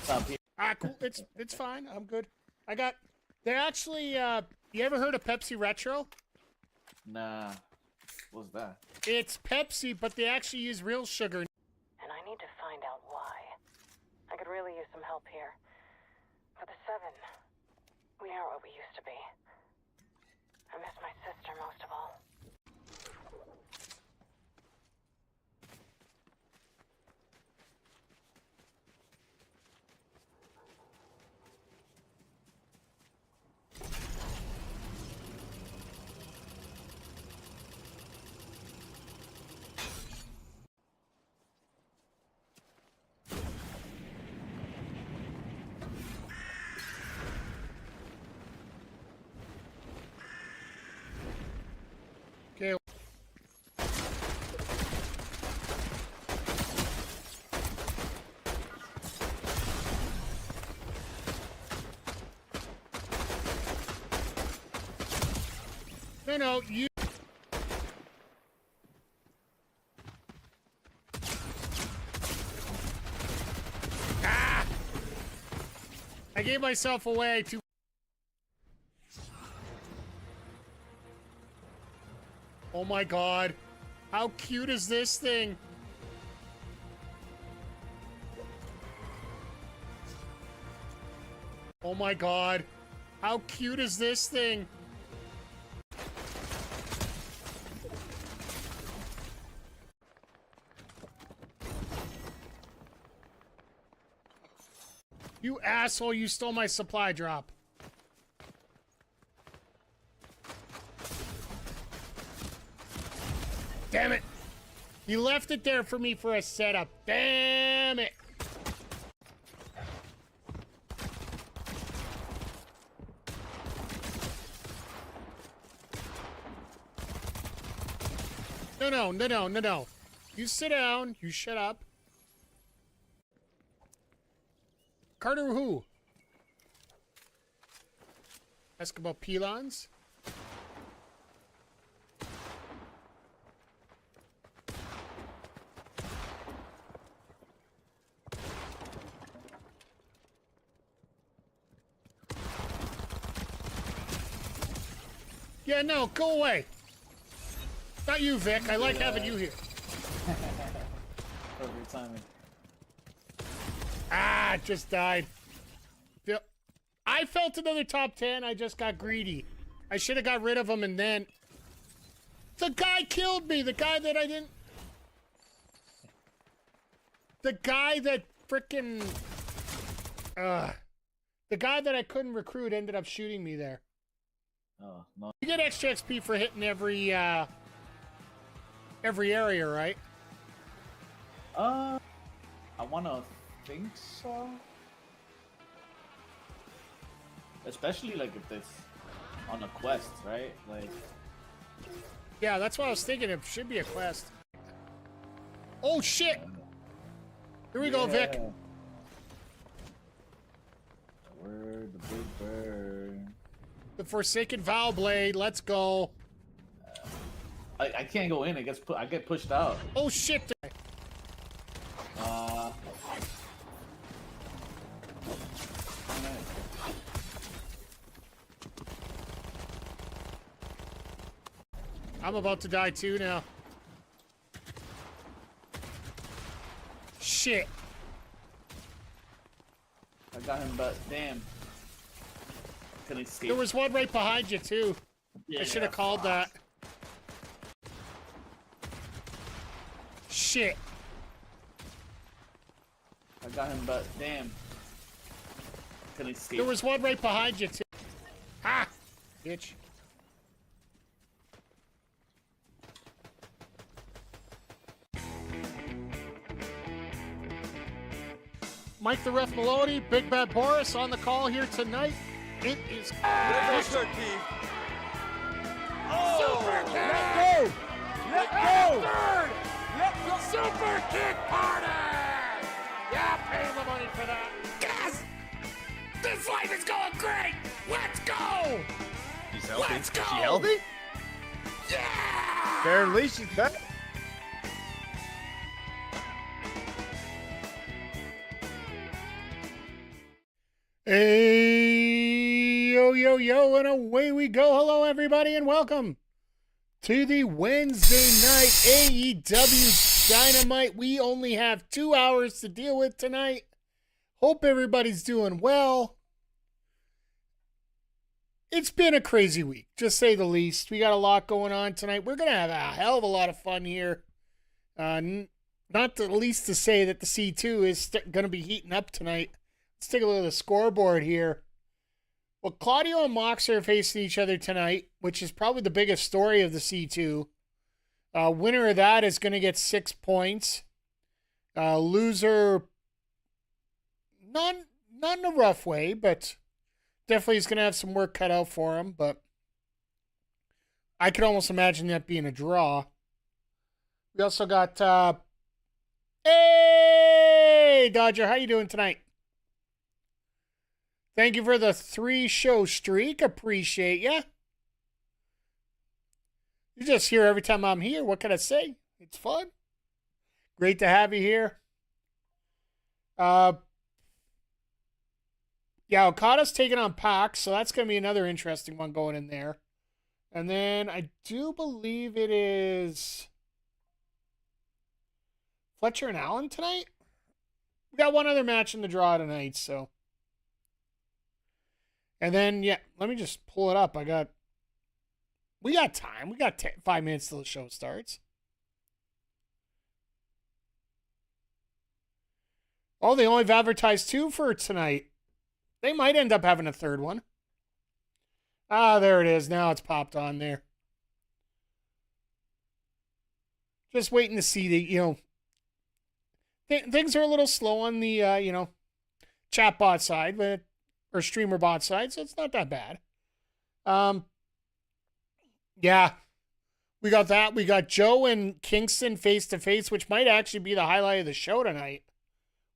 top here. Cool. It's fine. I'm good. They actually, you ever heard of Pepsi Retro? Nah. What's that? It's Pepsi, but they actually use real sugar. And I need to find out why. I could really use some help here. For the 7, we aren't what we used to be. I miss my sister most of all. Okay. No, you. I gave myself away too. Oh my god. How cute is this thing? Oh my god. How cute is this thing? You asshole, you stole my supply drop. Damn it! You left it there for me for a setup. Damn it! No. You sit down. You shut up. Carter who? Ask about Pelons? Yeah, no, go away. Not you, Vic. I like having you here. Perfect timing. Just died. I felt another top 10. I just got greedy. I should have got rid of him and then... The guy killed me. The guy that I didn't... The guy that frickin'... The guy that I couldn't recruit ended up shooting me there. Oh, no. You get extra XP for hitting every area, right? I wanna think so. Especially like if it's on a quest, right? Like. Yeah, that's what I was thinking. It should be a quest. Oh shit! Here we go, Vic. Word, the big bird. The Forsaken Vow Blade. Let's go. I can't go in. I get pushed out. Oh shit! I'm about to die too now. Shit. I got him, but damn. Couldn't escape. There was one right behind you too. Yeah, I should have called that. Shit. I got him, but damn. Couldn't escape. There was one right behind you too. Ha! Bitch. Mike the Ref Maloney, Big Bad Boris on the call here tonight. It is Super kick! Let go! Let go! Third! Let go! Super kick party! Yeah, pay the money for that. Yes! This life is going great! Let's go! She's healthy. Let's go! Is she healthy? Yeah! Apparently she's back. Hey, yo, yo, yo, and away we go. Hello, everybody, and welcome to the Wednesday night AEW Dynamite. We only have 2 hours to deal with tonight. Hope everybody's doing well. It's been a crazy week, just say the least. We got a lot going on tonight. We're going to have a hell of a lot of fun here. Not the least to say that the C2 is going to be heating up tonight. Let's take a look at the scoreboard here. Well, Claudio and Moxley are facing each other tonight, which is probably the biggest story of the C2. Winner of that is going to get 6 points. Loser, not in a rough way, but definitely is going to have some work cut out for him. But I could almost imagine that being a draw. We also got, hey, Dodger, how you doing tonight? Thank you for the 3-show streak. Appreciate ya. You're just here every time I'm here. What can I say? It's fun. Great to have you here. Yeah, Okada's taking on Pac, so that's going to be another interesting one going in there. And then I do believe it is Fletcher and Allen tonight. We got one other match in the draw tonight, so. And then, yeah, let me just pull it up. We got time. We got 5 minutes till the show starts. Oh, they only have advertised 2 for tonight. They might end up having a third one. Ah, there it is. Now it's popped on there. Just waiting to see the, things are a little slow on the, chatbot side, but or streamer bot side, so it's not that bad. Yeah, we got that. We got Joe and Kingston face to face, which might actually be the highlight of the show tonight.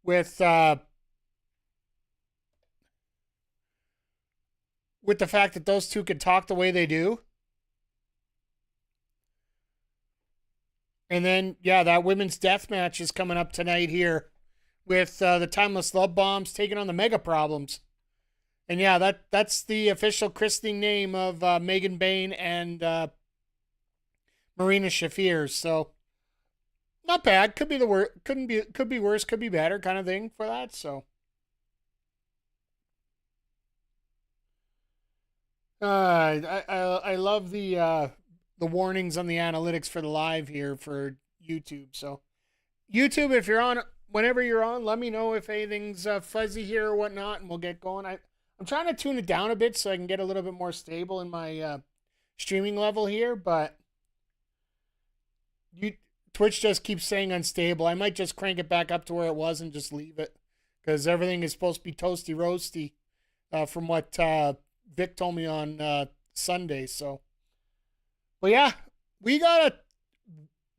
With the fact that those two can talk the way they do. And then, yeah, that women's death match is coming up tonight here with the Timeless Love Bombs taking on the MegaProblems. And yeah, that's the official christening name of Megan Bayne and Marina Shafir. So not bad. Could be worse. Could be better kind of thing for that. So I love the warnings on the analytics for the live here for YouTube. So YouTube, if you're on, whenever you're on, let me know if anything's fuzzy here or whatnot, and we'll get going. I'm trying to tune it down a bit so I can get a little bit more stable in my streaming level here, but Twitch just keeps saying unstable. I might just crank it back up to where it was and just leave it, because everything is supposed to be toasty roasty from what Vic told me on Sunday. So, well, yeah, we got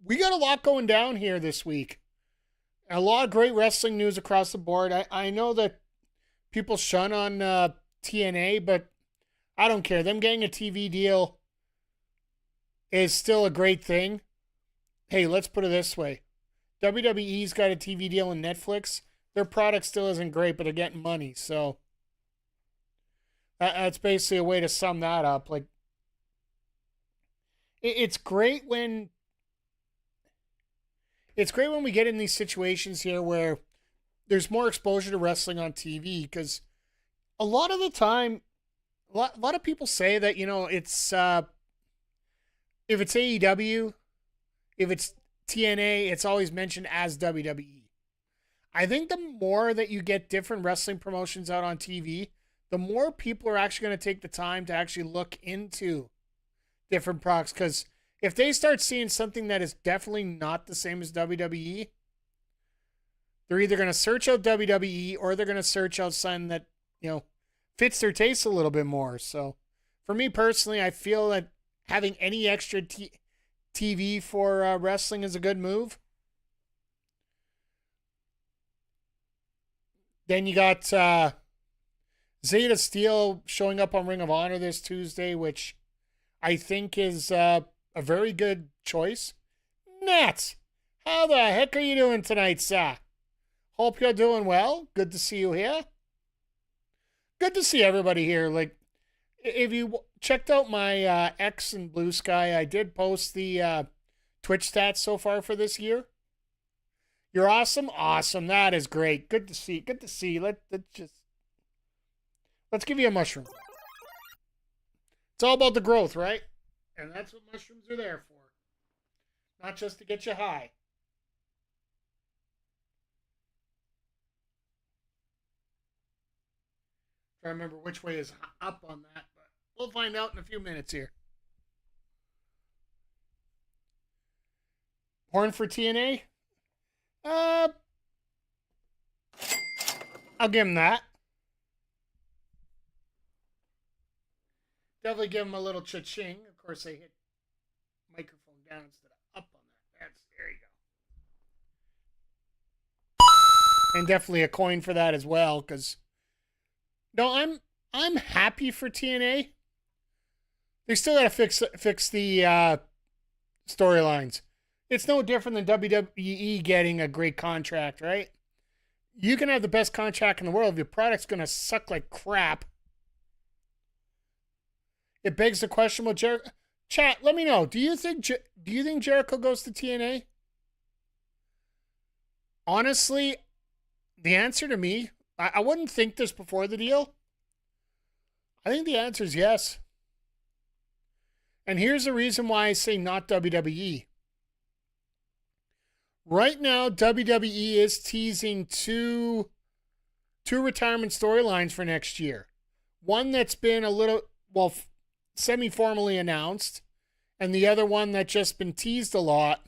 a lot going down here this week. A lot of great wrestling news across the board. I know that people shun on TNA, but I don't care. Them getting a TV deal is still a great thing. Hey, let's put it this way. WWE's got a TV deal in Netflix. Their product still isn't great, but they're getting money. So that's basically a way to sum that up. Like, it's great when we get in these situations here where there's more exposure to wrestling on TV, because a lot of the time, a lot of people say that, it's if it's AEW, if it's TNA, it's always mentioned as WWE. I think the more that you get different wrestling promotions out on TV, the more people are actually going to take the time to actually look into different products, because if they start seeing something that is definitely not the same as WWE, they're either going to search out WWE or they're going to search out something that, fits their taste a little bit more. So for me personally, I feel that having any extra TV for wrestling is a good move. Then you got Zeta Steel showing up on Ring of Honor this Tuesday, which I think is a very good choice. Nats, how the heck are you doing tonight, sir? Hope you're doing well. Good to see you here. good to see everybody here. Like, if you checked out my X and Blue Sky, I did post the Twitch stats so far for this year. You're awesome. Awesome. That is great. Good to see. Good to see. Let's give you a mushroom. It's all about the growth, right? And that's what mushrooms are there for. Not just to get you high. Try to remember which way is up on that, but we'll find out in a few minutes here. Horn for TNA? I'll give him that. Definitely give him a little cha-ching. Of course, I hit microphone down instead of up on that. There you go. And definitely a coin for that as well, because no, I'm happy for TNA. They still got to fix the storylines. It's no different than WWE getting a great contract, right? You can have the best contract in the world if your product's going to suck like crap. It begs the question with Jericho. Chat, let me know. Do you think Jericho goes to TNA? Honestly, the answer to me, I wouldn't think this before the deal. I think the answer is yes. And here's the reason why I say not WWE. Right now, WWE is teasing two retirement storylines for next year. One that's been a little, semi-formally announced, and the other one that just been teased a lot,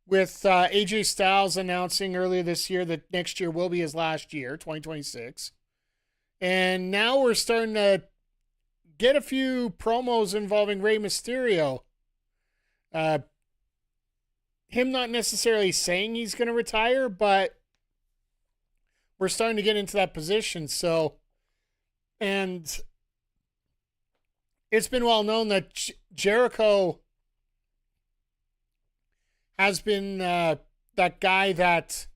with AJ Styles announcing earlier this year that next year will be his last year, 2026. And now we're starting to get a few promos involving Rey Mysterio. Him not necessarily saying he's going to retire, but we're starting to get into that position. So, and it's been well known that Jericho has been that guy that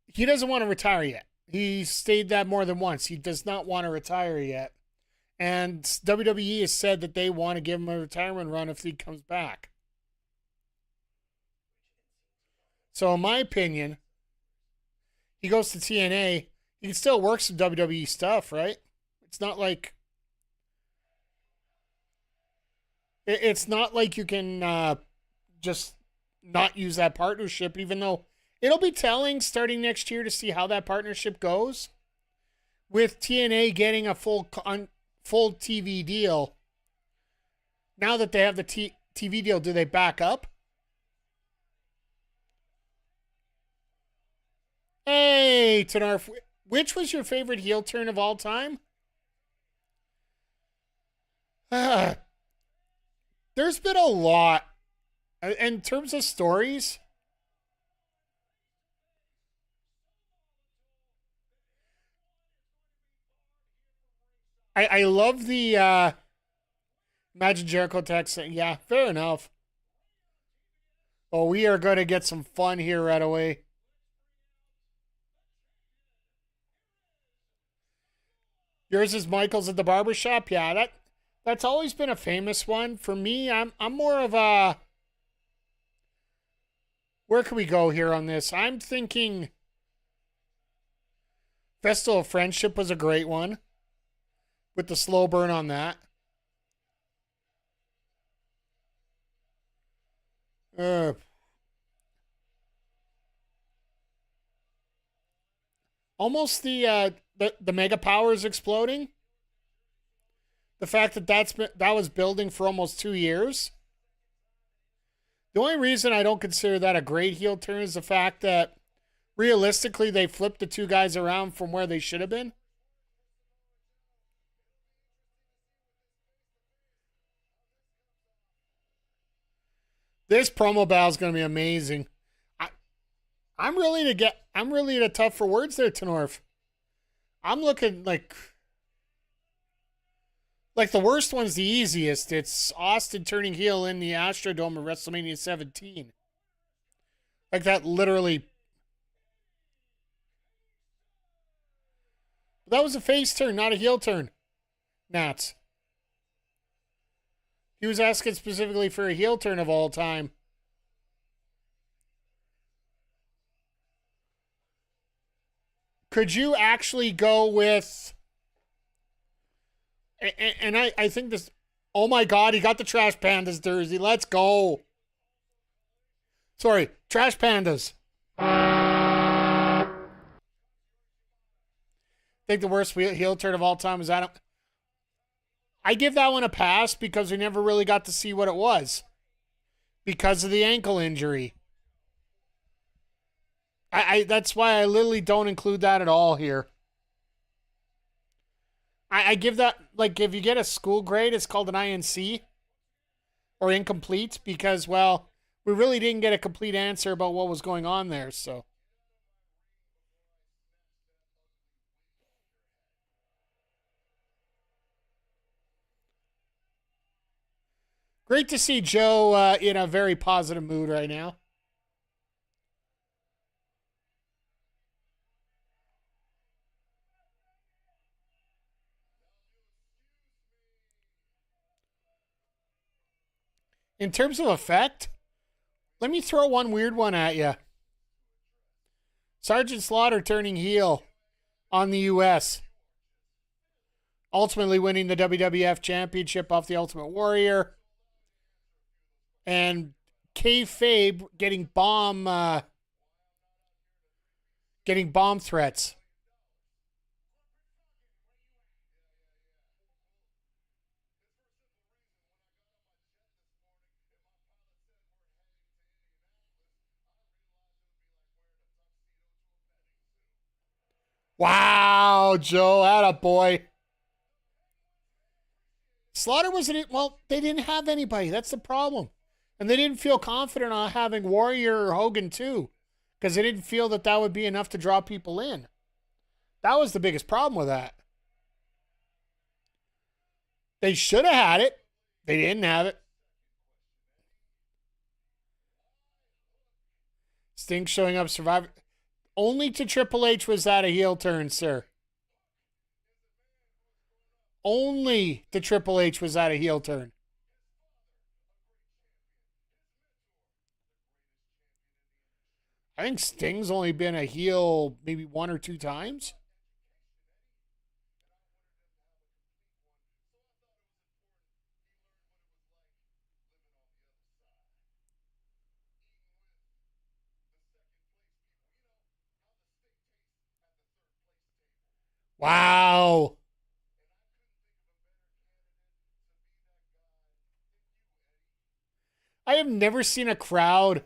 he doesn't want to retire yet. He stated that more than once. He does not want to retire yet. And WWE has said that they want to give him a retirement run if he comes back. So in my opinion, he goes to TNA. He can still work some WWE stuff, right? It's not like you can just not use that partnership, even though it'll be telling starting next year to see how that partnership goes. With TNA getting a full TV deal, now that they have the TV deal, do they back up? Hey, Tanarf, which was your favorite heel turn of all time? There's been a lot. In terms of stories, I love the Imagine Jericho text saying, yeah, fair enough. Oh, we are going to get some fun here right away. Yours is Michael's at the barbershop? Yeah, that's always been a famous one. For me, I'm more of a... Where can we go here on this? I'm thinking Festival of Friendship was a great one. With the slow burn on that. Almost the Mega Powers exploding. The fact that that was building for almost 2 years. The only reason I don't consider that a great heel turn is the fact that realistically they flipped the two guys around from where they should have been. This promo battle is going to be amazing. I'm really at a tough for words there, Tenorf. I'm looking like the worst one's the easiest. It's Austin turning heel in the Astrodome of WrestleMania 17. Like that literally. That was a face turn, not a heel turn. Nats. He was asking specifically for a heel turn of all time. Could you actually go with... And I think this... Oh my God, he got the Trash Pandas jersey. Let's go. Sorry, Trash Pandas. I think the worst heel turn of all time is Adam. I give that one a pass because we never really got to see what it was because of the ankle injury. That's why I literally don't include that at all here. I give that, like, if you get a school grade, it's called an INC or incomplete because, well, we really didn't get a complete answer about what was going on there, so. Great to see Joe in a very positive mood right now. In terms of effect, let me throw one weird one at you. Sergeant Slaughter turning heel on the U.S. Ultimately winning the WWF Championship off the Ultimate Warrior. And kayfabe getting bomb threats. Wow, Joe, attaboy. Slaughter wasn't, well, they didn't have anybody. That's the problem. And they didn't feel confident on having Warrior or Hogan too, because they didn't feel that that would be enough to draw people in. That was the biggest problem with that. They should have had it. They didn't have it. Sting showing up, Survivor. Only to Triple H was that a heel turn, sir. Only to Triple H was that a heel turn. I think Sting's only been a heel maybe one or two times. Wow. I have never seen a crowd.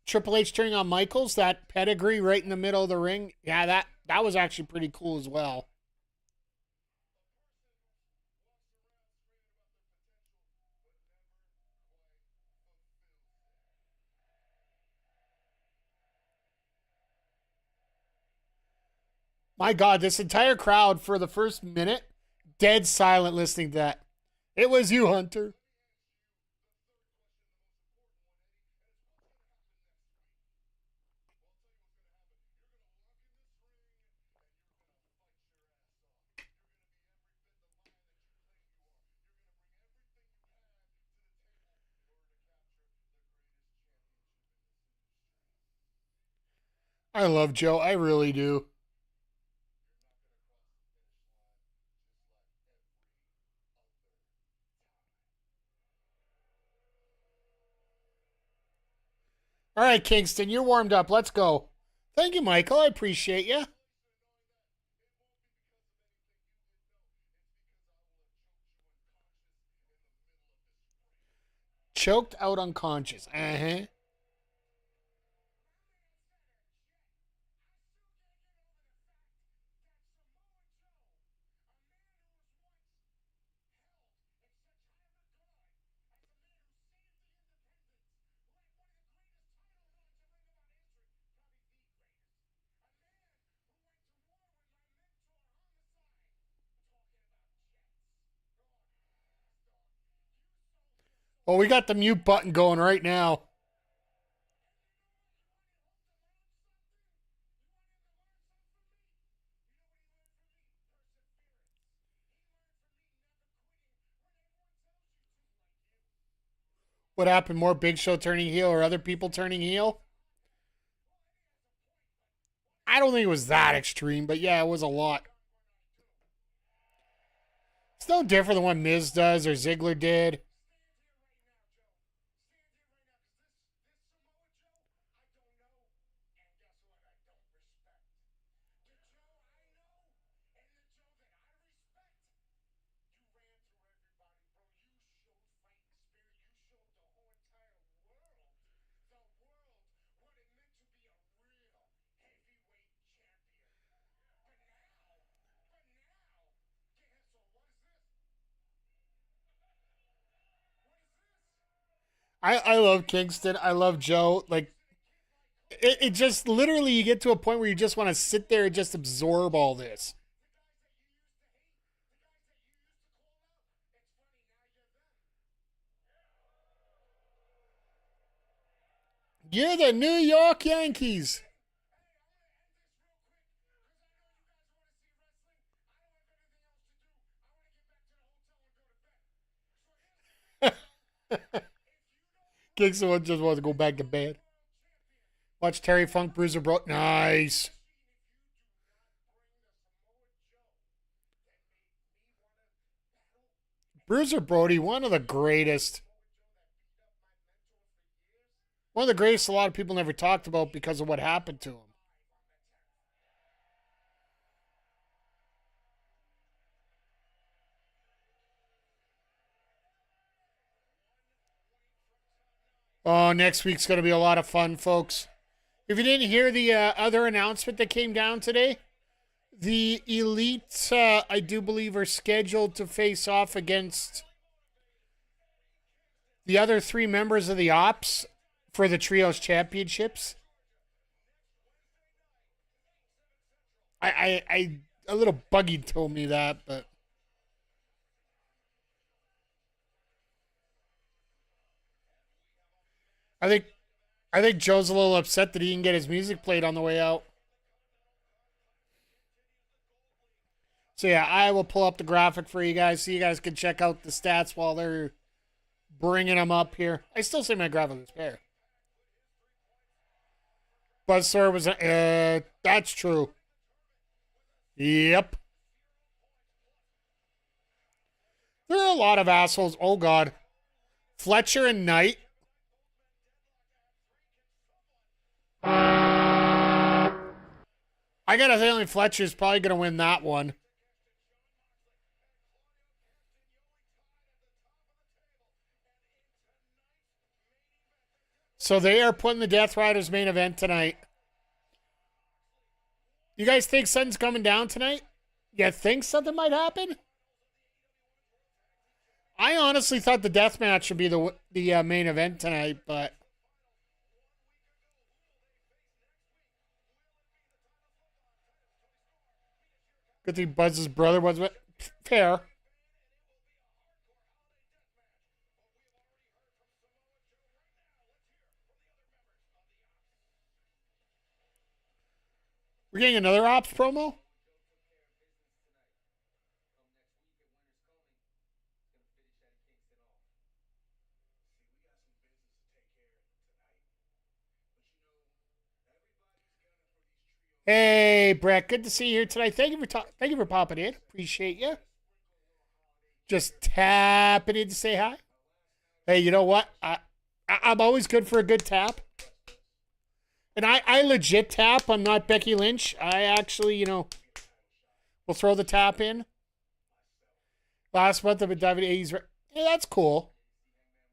Triple H turning on Michaels, that pedigree right in the middle of the ring. Yeah, that was actually pretty cool as well. My God, this entire crowd for the first minute, dead silent listening to that. It was you, Hunter. I love Joe. I really do. All right, Kingston, you're warmed up. Let's go. Thank you, Michael. I appreciate you. Choked out unconscious. Uh-huh. Oh, we got the mute button going right now. What happened? More Big Show turning heel or other people turning heel? I don't think it was that extreme, but yeah, it was a lot. It's no different than what Miz does or Ziggler did. I love Kingston. I love Joe. Like, it just literally, you get to a point where you just want to sit there and just absorb all this. You're the New York Yankees. Kingston just wants to go back to bed. Watch Terry Funk, Bruiser Bro. Nice. Bruiser Brody, one of the greatest. One of the greatest a lot of people never talked about because of what happened to him. Oh, next week's going to be a lot of fun, folks. If you didn't hear the other announcement that came down today, the Elite, I do believe, are scheduled to face off against the other 3 members of the Ops for the Trios Championships. I a little buggy told me that, but I think Joe's a little upset that he didn't get his music played on the way out. So yeah, I will pull up the graphic for you guys so you guys can check out the stats while they're bringing them up here. I still say my graphic is fair. Buzzsaw was that's true. Yep. There are a lot of assholes. Oh God. Fletcher and Knight. I got a feeling Fletcher's probably going to win that one. So they are putting the Death Riders main event tonight. You guys think something's coming down tonight? You think something might happen? I honestly thought the death match should be the main event tonight, but good thing Buzz's brother was fair. We're getting another Ops promo? Hey, Brett, good to see you here tonight. Thank you for popping in. Appreciate you. Just tapping in to say hi. Hey, you know what? I'm always good for a good tap. And I legit tap. I'm not Becky Lynch. I actually, will throw the tap in. Last month I've been diving 80s. Yeah, that's cool.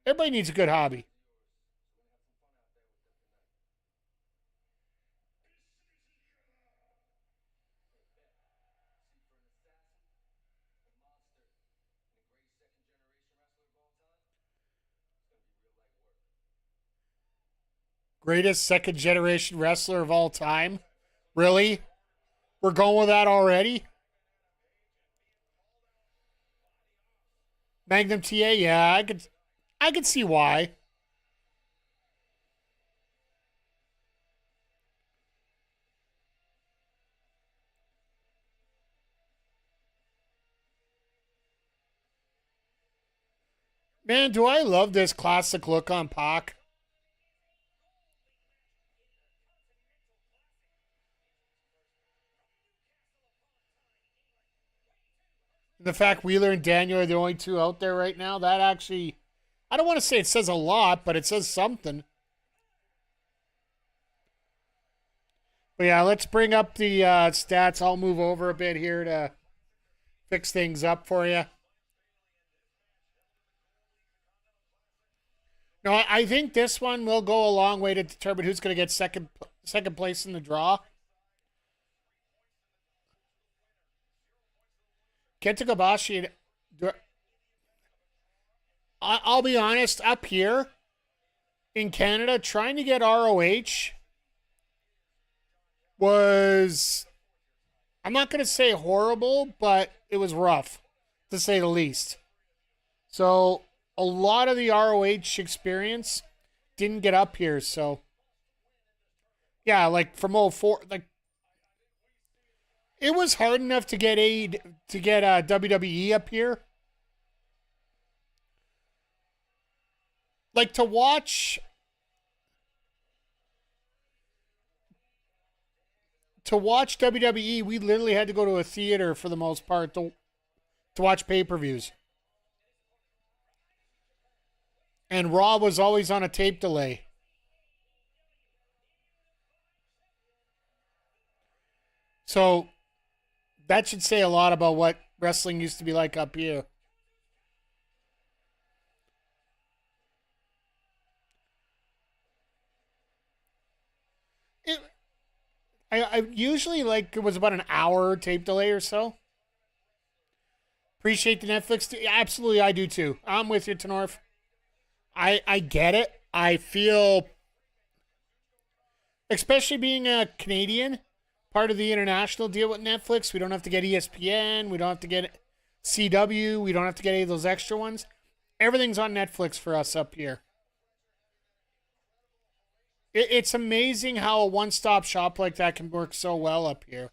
Everybody needs a good hobby. Greatest second generation wrestler of all time? Really? We're going with that already? Magnum TA? Yeah, I could see why. Man, do I love this classic look on Pac. The fact Wheeler and Daniel are the only two out there right now, that actually, I don't want to say it says a lot, but it says something. But yeah, let's bring up the stats. I'll move over a bit here to fix things up for you. No, I think this one will go a long way to determine who's going to get second place in the draw. Kenta Kobashi, I'll be honest, up here in Canada, trying to get ROH was, I'm not going to say horrible, but it was rough, to say the least. So a lot of the ROH experience didn't get up here, so yeah, like from 04, like it was hard enough to get WWE up here. Like to watch WWE, we literally had to go to a theater for the most part to watch pay-per-views. And Raw was always on a tape delay. So that should say a lot about what wrestling used to be like up here. I usually like it was about an hour tape delay or so. Appreciate the Netflix. Absolutely, I do too. I'm with you, Tenorf. I get it. I feel, especially being a Canadian, part of the international deal with Netflix, we don't have to get ESPN. We don't have to get CW. We don't have to get any of those extra ones. Everything's on Netflix for us up here. It's amazing how a one-stop shop like that can work so well up here.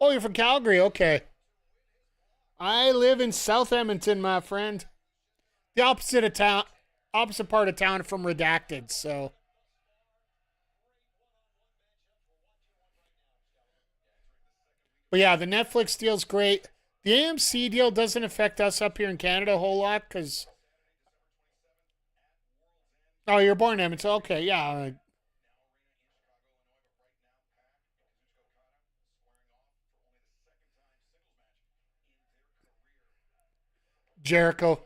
Oh, you're from Calgary? Okay. I live in South Edmonton, my friend. The opposite part of town from Redacted, so. But yeah, the Netflix deal's great. The AMC deal doesn't affect us up here in Canada a whole lot, because... Oh, you're born in Edmonton. Okay, yeah. Jericho.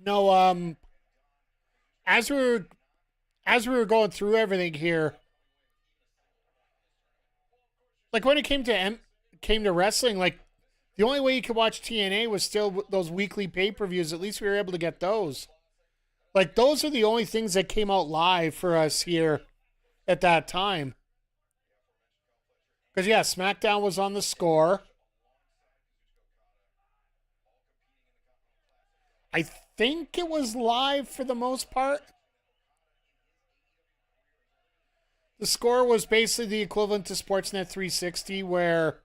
No, as we were going through everything here, like when it came to wrestling, like the only way you could watch TNA was still those weekly pay-per-views. At least we were able to get those. Like those are the only things that came out live for us here at that time. Because yeah, SmackDown was on the Score. I think it was live for the most part. The Score was basically the equivalent to Sportsnet 360, where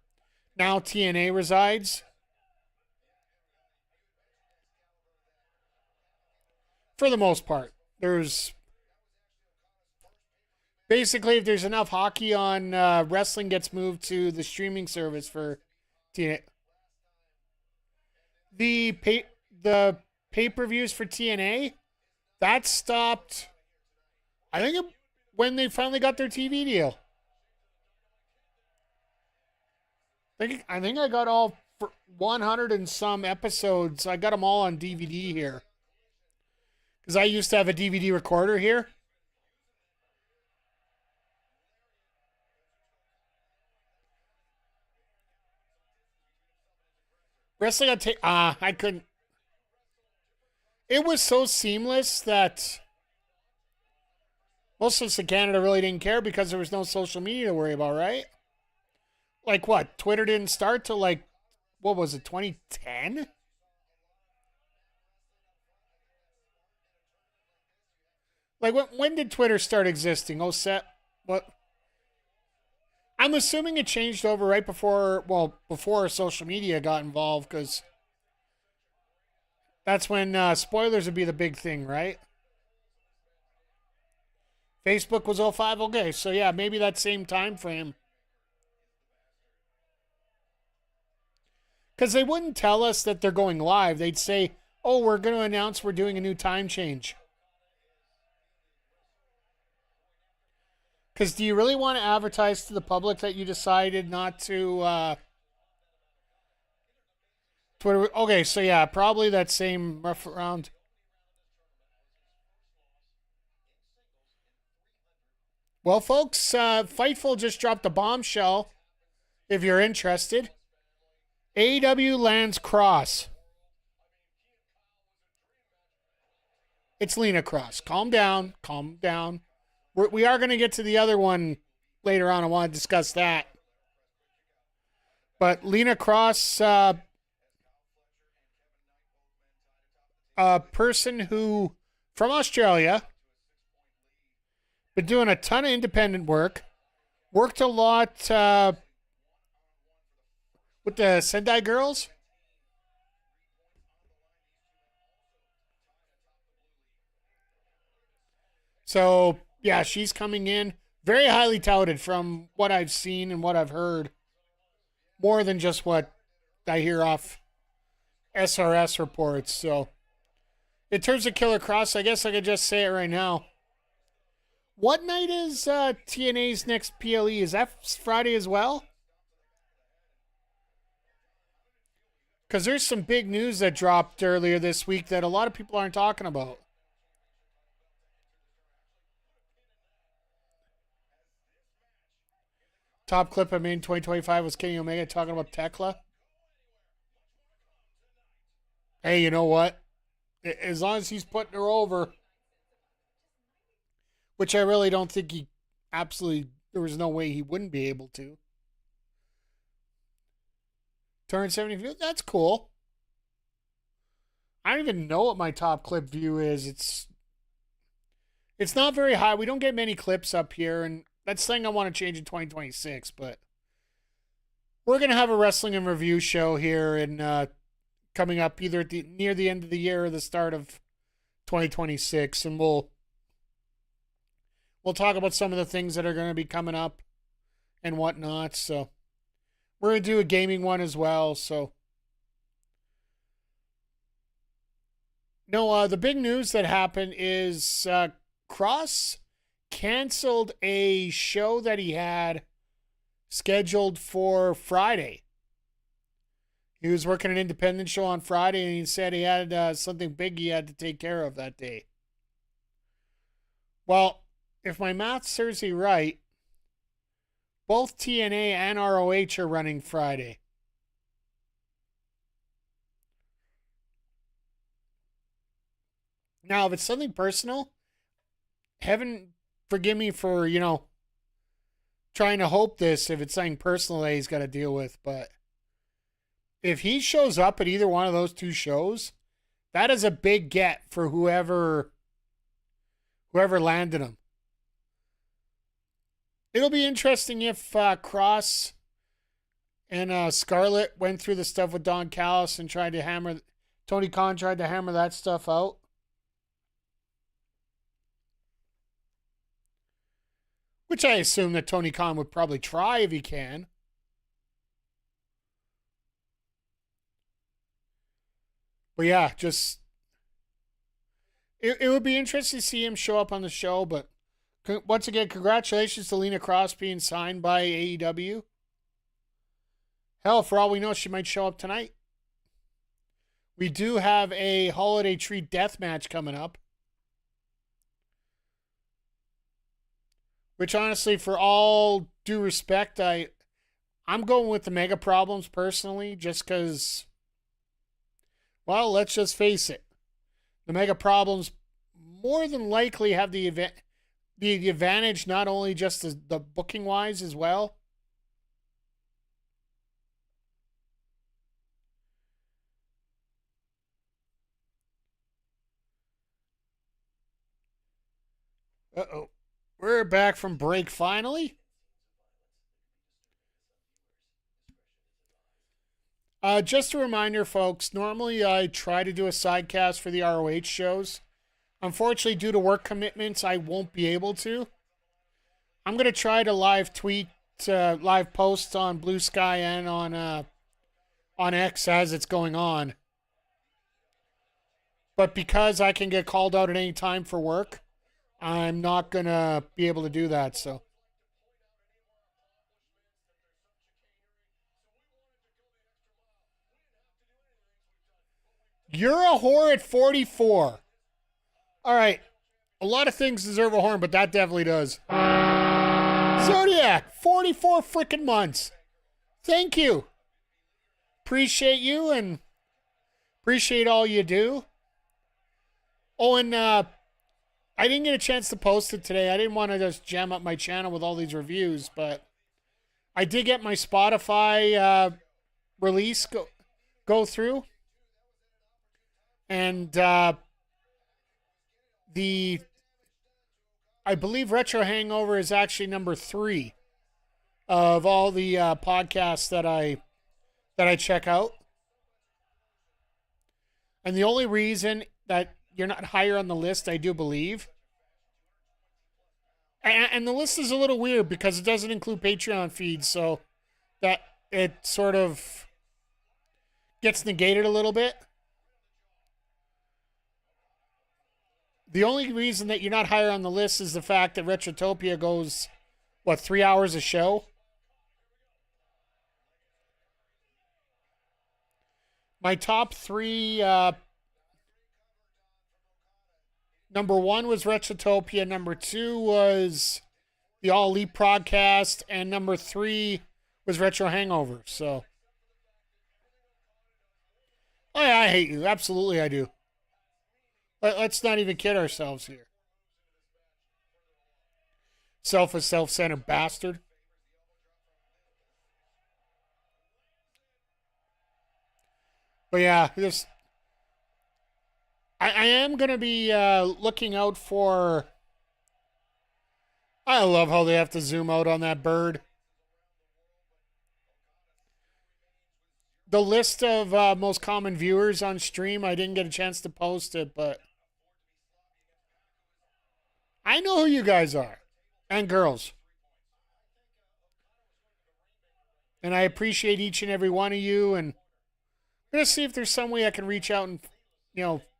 now TNA resides. For the most part. There's... Basically, if there's enough hockey on, wrestling gets moved to the streaming service for TNA. The pay-per-views for TNA, that stopped, I think, when they finally got their TV deal. I think I got all 100 and some episodes. I got them all on DVD here. Because I used to have a DVD recorder here. Wrestling on tape, I couldn't. It was so seamless that most of us in Canada really didn't care because there was no social media to worry about, right? Like what? Twitter didn't start till like, what was it, 2010? Like when did Twitter start existing? Oh, set what? I'm assuming it changed over right before social media got involved, because that's when spoilers would be the big thing, right? Facebook was 05. Okay, so yeah, maybe that same time frame. Because they wouldn't tell us that they're going live. They'd say, oh, we're going to announce we're doing a new time change. Because do you really want to advertise to the public that you decided not to... Twitter? Okay, so yeah, probably that same rough around. Well, folks, Fightful just dropped a bombshell, if you're interested. AEW lands Cross. It's Lena Cross. Calm down. Calm down. We are going to get to the other one later on. I want to discuss that. But Lena Cross, a person who, from Australia, been doing a ton of independent work. Worked a lot with the Sendai Girls. So, yeah, she's coming in. Very highly touted from what I've seen and what I've heard. More than just what I hear off SRS reports. So, in terms of Killer Cross, I guess I could just say it right now. What night is TNA's next PLE? Is that Friday as well? Because there's some big news that dropped earlier this week that a lot of people aren't talking about. Top clip I made in 2025 was Kenny Omega talking about Tekla. Hey, you know what? As long as he's putting her over, which I really don't think there was no way he wouldn't be able to. Turn 70 views, that's cool. I don't even know what my top clip view is. It's not very high. We don't get many clips up here, and that's something I want to change in 2026, but we're going to have a wrestling and review show here and coming up either near the end of the year or the start of 2026, and we'll talk about some of the things that are going to be coming up and whatnot. So we're going to do a gaming one as well. So no, the big news that happened is Cross canceled a show that he had scheduled for Friday. He was working an independent show on Friday, and he said he had something big he had to take care of that day. Well, if my math serves me right, both TNA and ROH are running Friday. Now, if it's something personal, heaven forgive me for, trying to hope this if it's something personal that he's got to deal with, but if he shows up at either one of those two shows, that is a big get for whoever landed him. It'll be interesting if Cross and Scarlett went through the stuff with Don Callis and Tony Khan tried to hammer that stuff out. Which I assume that Tony Khan would probably try if he can. But yeah, it would be interesting to see him show up on the show. But once again, congratulations to Lena Cross being signed by AEW. Hell, for all we know, she might show up tonight. We do have a holiday tree death match coming up. Which honestly, for all due respect, I'm going with the MegaProblems personally, just because, well, let's just face it. The MegaProblems more than likely have the advantage, not only just the booking wise as well. Uh-oh. We're back from break finally. Just a reminder, folks, normally I try to do a sidecast for the ROH shows. Unfortunately, due to work commitments, I won't be able to. I'm going to try to live tweet, live post on Blue Sky and on X as it's going on. But because I can get called out at any time for work, I'm not going to be able to do that, so. You're a whore at 44. All right. A lot of things deserve a horn, but that definitely does. Zodiac, 44 freaking months. Thank you. Appreciate you and appreciate all you do. Oh, and I didn't get a chance to post it today. I didn't want to just jam up my channel with all these reviews, but I did get my Spotify release go through. And I believe Retro Hangover is actually number 3 of all the podcasts that I check out. And the only reason that you're not higher on the list, I do believe. And the list is a little weird because it doesn't include Patreon feeds, so that it sort of gets negated a little bit. The only reason that you're not higher on the list is the fact that Retrotopia goes, 3 hours a show? My top 3, number 1 was Retrotopia, number 2 was the All Elite Podcast, and number 3 was Retro Hangover, so. Oh yeah, I hate you. Absolutely I do. Let's not even kid ourselves here. Self-centered bastard. But yeah, I am going to be looking out for... I love how they have to zoom out on that bird. The list of most common viewers on stream, I didn't get a chance to post it, but... I know who you guys are. And girls. And I appreciate each and every one of you. And I'm going to see if there's some way I can reach out and,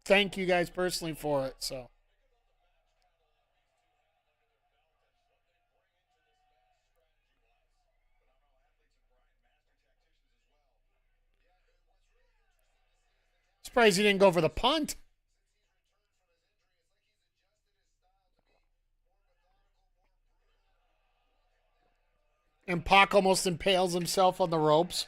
thank you guys personally for it. So. Surprised he didn't go for the punt. And Pac almost impales himself on the ropes.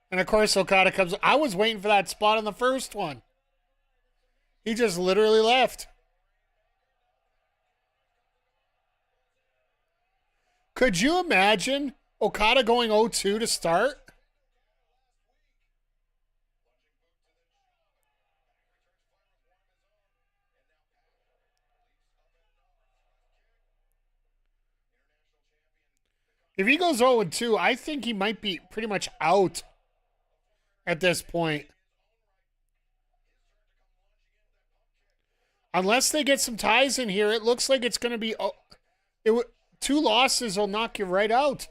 And of course, Okada comes. I was waiting for that spot on the first one. He just literally left. Could you imagine Okada going 0-2 to start? If he goes 0-2, I think he might be pretty much out at this point. Unless they get some ties in here, it looks like it's going to be... 2 losses will knock you right out.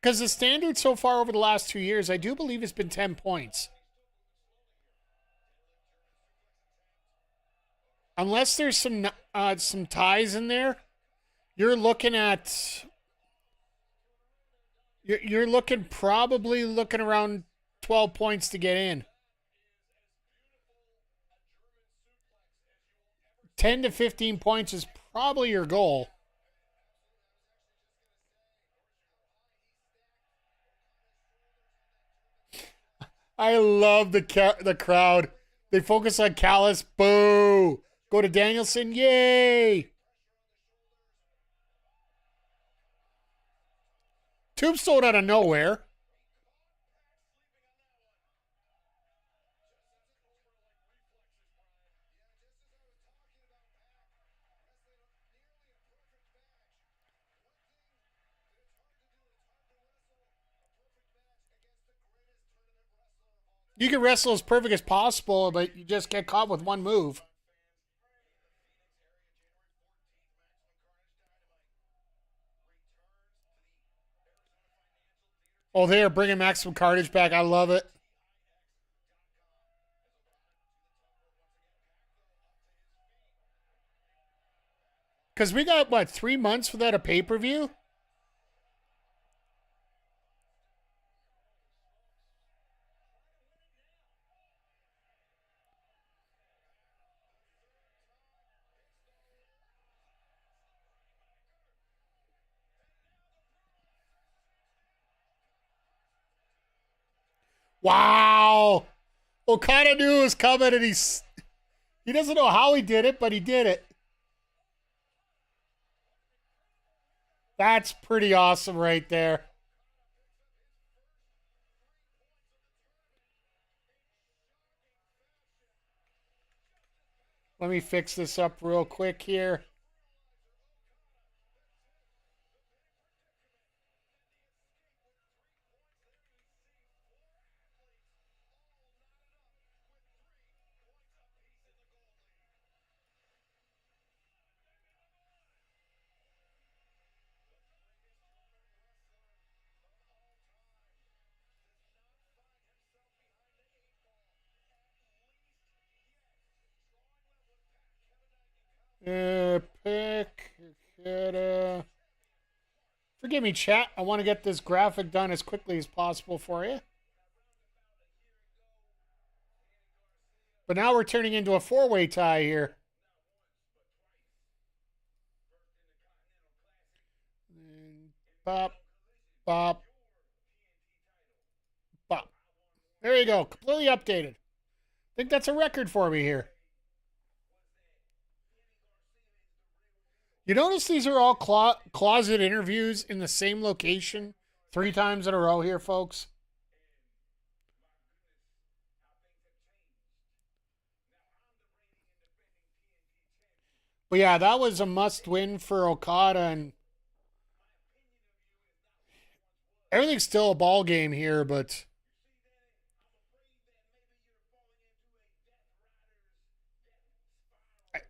Because the standard so far over the last 2 years, I do believe, has been 10 points. Unless there's some ties in there, you're looking at... You're probably looking around 12 points to get in. 10 to 15 points is probably your goal. I love the crowd. They focus on Callis. Boo. Go to Danielson. Yay. Tombstone out of nowhere. You can wrestle as perfect as possible, but you just get caught with one move. Oh, they are bringing Maximum Carnage back. I love it. Because we got, what, 3 months without a pay-per-view? Wow. Okada knew it was coming, and he doesn't know how he did it, but he did it. That's pretty awesome right there. Let me fix this up real quick here. Pick. Forgive me, chat. I want to get this graphic done as quickly as possible for you. But now we're turning into a four-way tie here. Bop, bop, bop. There you go. Completely updated. I think that's a record for me here. You notice these are all closet interviews in the same location 3 times in a row here, folks? But yeah, that was a must-win for Okada, and everything's still a ball game here, but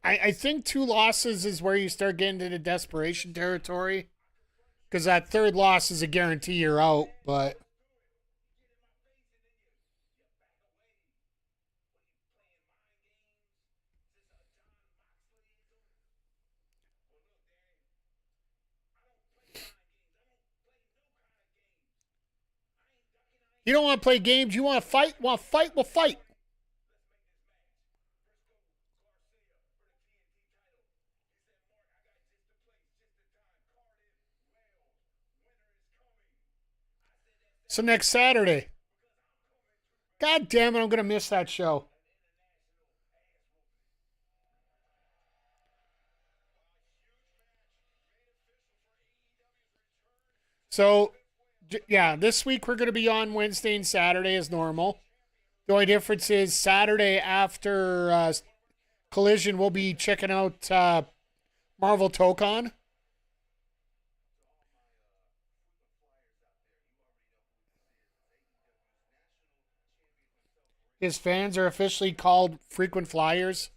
I think 2 losses is where you start getting into desperation territory, because that third loss is a guarantee you're out, but you don't want to play games. You want to fight? Want to fight? We'll fight. So next Saturday. God damn it, I'm going to miss that show. So, yeah, this week we're going to be on Wednesday and Saturday as normal. The only difference is Saturday after Collision, we'll be checking out Marvel Tokon. His fans are officially called frequent flyers.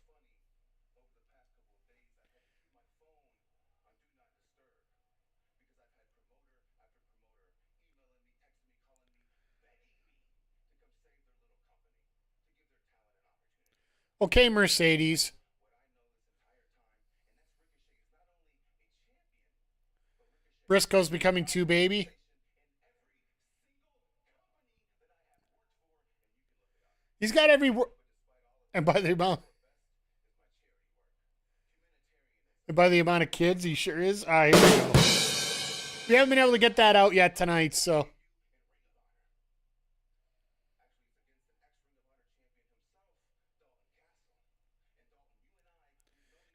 Okay, Mercedes. Briscoe's becoming 2 baby. He's got every and by the amount of kids, he sure is. Here we go. We haven't been able to get that out yet tonight, so.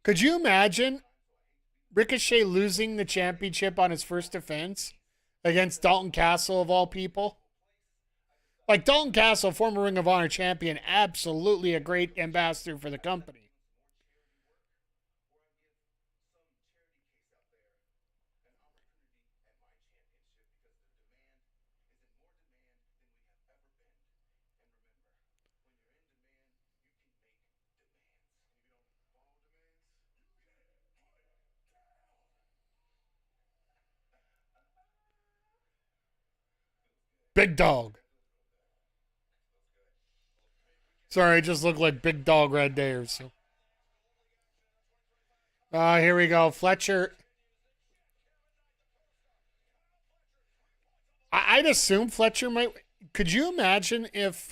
Could you imagine Ricochet losing the championship on his first defense against Dalton Castle, of all people? Like, Dalton Castle, former Ring of Honor champion, absolutely a great ambassador for the company. Big Dog. Sorry, I just look like Big Dog right there. So, here we go. Fletcher. I'd assume Fletcher might. Could you imagine if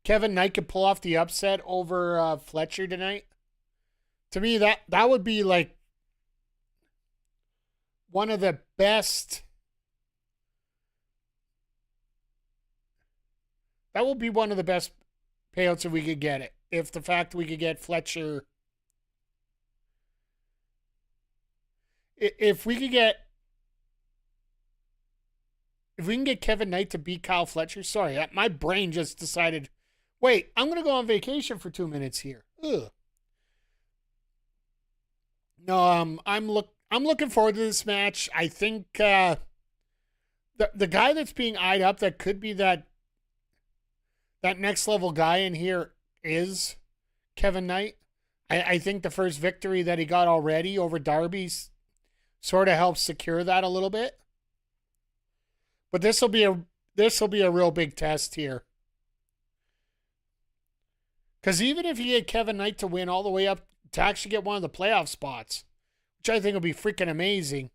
Kevin Knight could pull off the upset over Fletcher tonight? To me, that would be like one of the best. That would be one of the best payouts if we could get it. If the fact we could get Fletcher. If we can get Kevin Knight to beat Kyle Fletcher, sorry, my brain just decided, wait, I'm going to go on vacation for 2 minutes here. Ugh. No, I'm looking forward to this match. I think the guy that's being eyed up that could be that next level guy in here is Kevin Knight. I think the first victory that he got already over Darby's sort of helps secure that a little bit. But this will be a real big test here. Because even if you get Kevin Knight to win all the way up to actually get one of the playoff spots, which I think will be freaking amazing.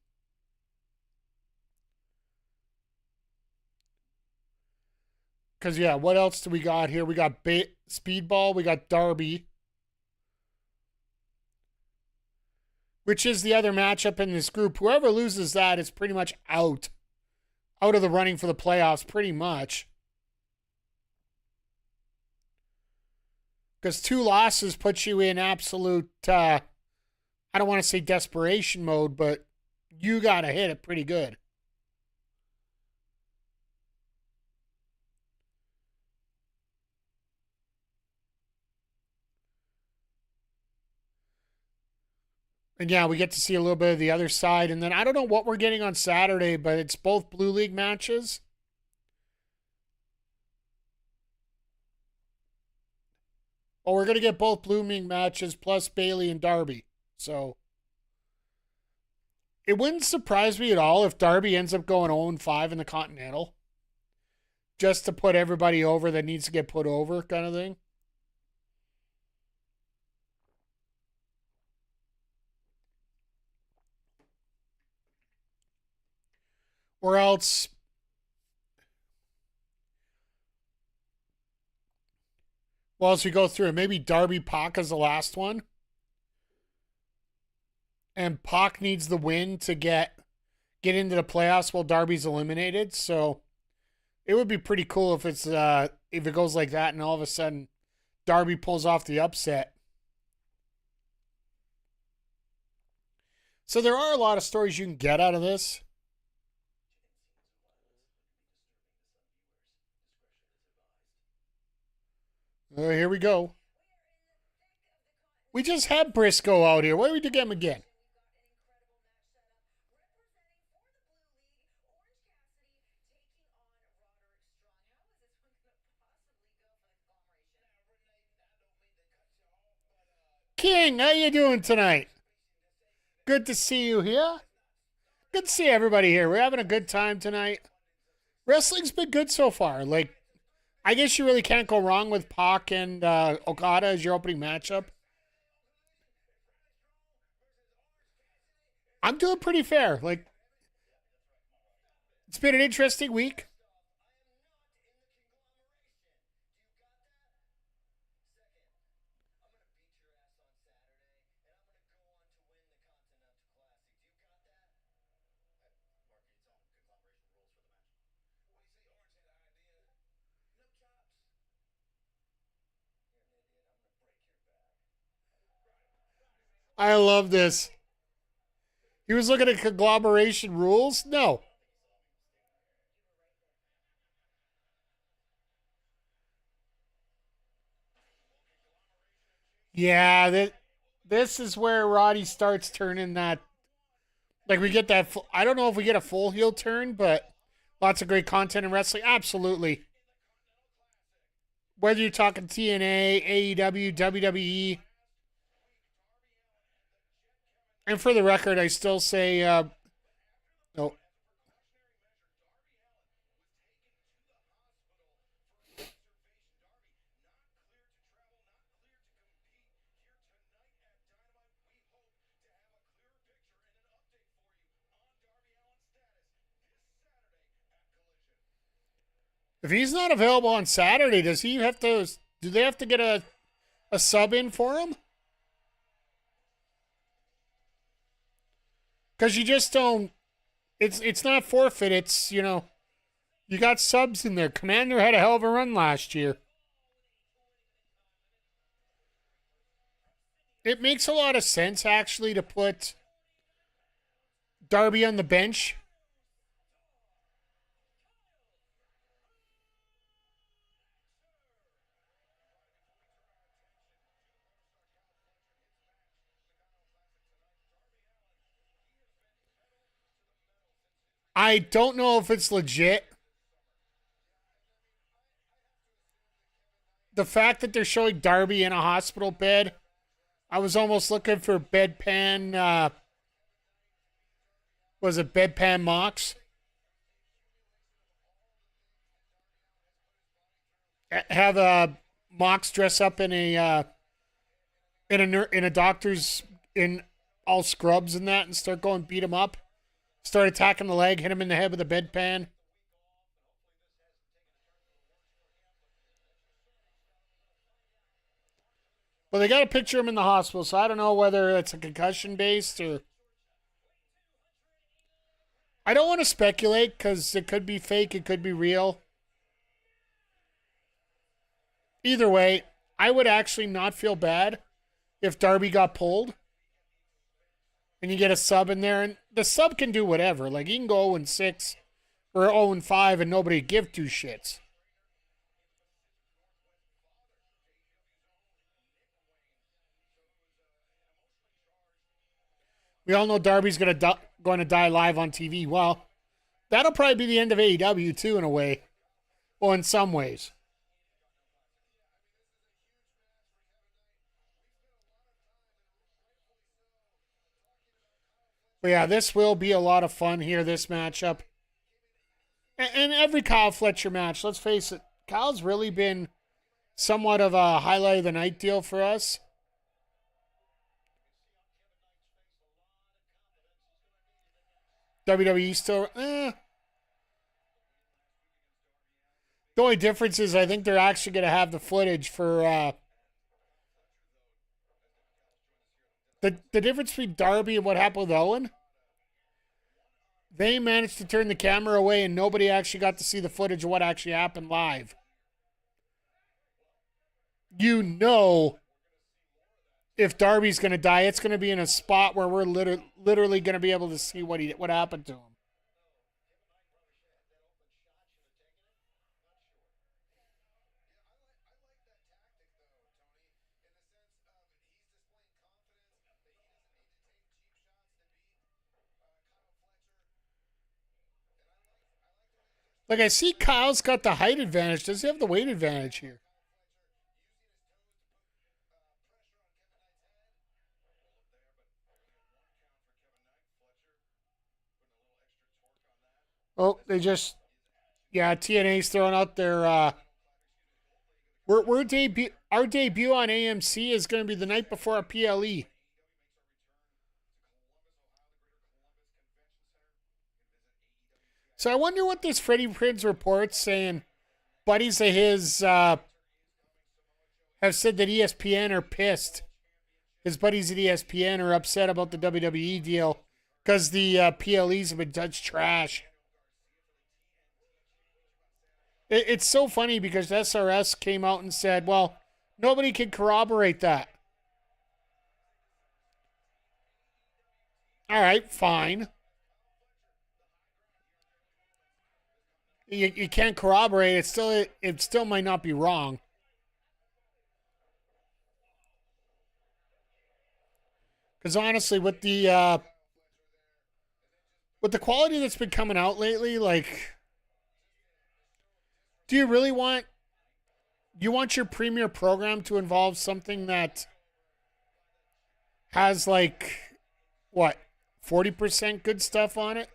Because, yeah, what else do we got here? We got Speedball. We got Darby. Which is the other matchup in this group. Whoever loses that is pretty much out of the running for the playoffs, pretty much. Because 2 losses puts you in absolute, I don't want to say desperation mode, but you got to hit it pretty good. And yeah, we get to see a little bit of the other side. And then I don't know what we're getting on Saturday, but it's both Blue League matches. Oh, we're going to get both Blue League matches plus Bailey and Darby. So it wouldn't surprise me at all if Darby ends up going 0-5 in the Continental. Just to put everybody over that needs to get put over kind of thing. Or else, well, as we go through it, maybe Darby Pac is the last one. And Pac needs the win to get into the playoffs while Darby's eliminated. So it would be pretty cool if it goes like that and all of a sudden Darby pulls off the upset. So there are a lot of stories you can get out of this. Here we go. We just had Briscoe out here. Why do we get him again? King, how you doing tonight? Good to see you here. Good to see everybody here. We're having a good time tonight. Wrestling's been good so far. Like, I guess you really can't go wrong with Pac and Okada as your opening matchup. I'm doing pretty fair. Like, it's been an interesting week. I love this. He was looking at conglomeration rules? No. Yeah, this is where Roddy starts turning that. Like, we get that. I don't know if we get a full heel turn, but lots of great content in wrestling. Absolutely. Whether you're talking TNA, AEW, WWE. And for the record, I still say, no. If he's not available on Saturday, do they have to get a sub in for him? Because you just don't, it's not forfeit, it's, you got subs in there. Commander had a hell of a run last year. It makes a lot of sense, actually, to put Darby on the bench. I don't know if it's legit. The fact that they're showing Darby in a hospital bed, I was almost looking for bedpan, was it bedpan Mox? Have Mox dress up in a doctor's in all scrubs and that, and start going beat him up, start attacking the leg, hit him in the head with a bedpan. Well, they got to picture him in the hospital, so I don't know whether it's a concussion based or. I don't want to speculate because it could be fake, it could be real. Either way, I would actually not feel bad if Darby got pulled and you get a sub in there. And the sub can do whatever. Like, he can go 0-6 or 0-5 and nobody give two shits. We all know Darby's going to die live on TV. Well, that'll probably be the end of AEW, too, in a way. Well, in some ways. But yeah, this will be a lot of fun here, this matchup. And every Kyle Fletcher match, let's face it, Kyle's really been somewhat of a highlight of the night deal for us. WWE still, The only difference is I think they're actually going to have the footage for the difference between Darby and what happened with Owen. They managed to turn the camera away and nobody actually got to see the footage of what actually happened live. If Darby's going to die, it's going to be in a spot where we're literally going to be able to see what happened to him. Like, I see Kyle's got the height advantage. Does he have the weight advantage here? Oh, TNA's throwing out their, our debut on AMC is going to be the night before our PLE. So I wonder what this Freddie Prinze report's saying. Buddies of his have said that ESPN are pissed. His buddies at ESPN are upset about the WWE deal because the PLEs have been such trash. It's so funny because SRS came out and said, well, nobody can corroborate that. All right, fine. You can't corroborate it. It still might not be wrong. Because honestly, with the quality that's been coming out lately, like, do you really want your premier program to involve something that has like what 40% good stuff on it,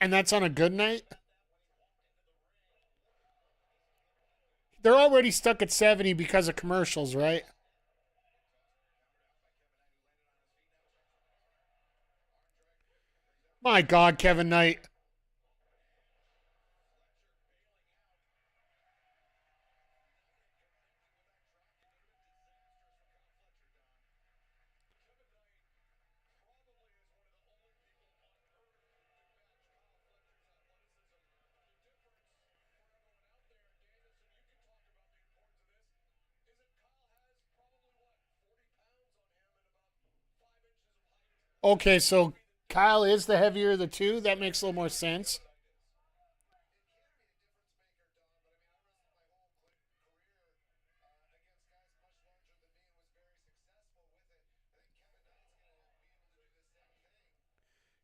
and that's on a good night? They're already stuck at 70 because of commercials, right? My God, Kevin Knight. Okay, so Kyle is the heavier of the two. That makes a little more sense.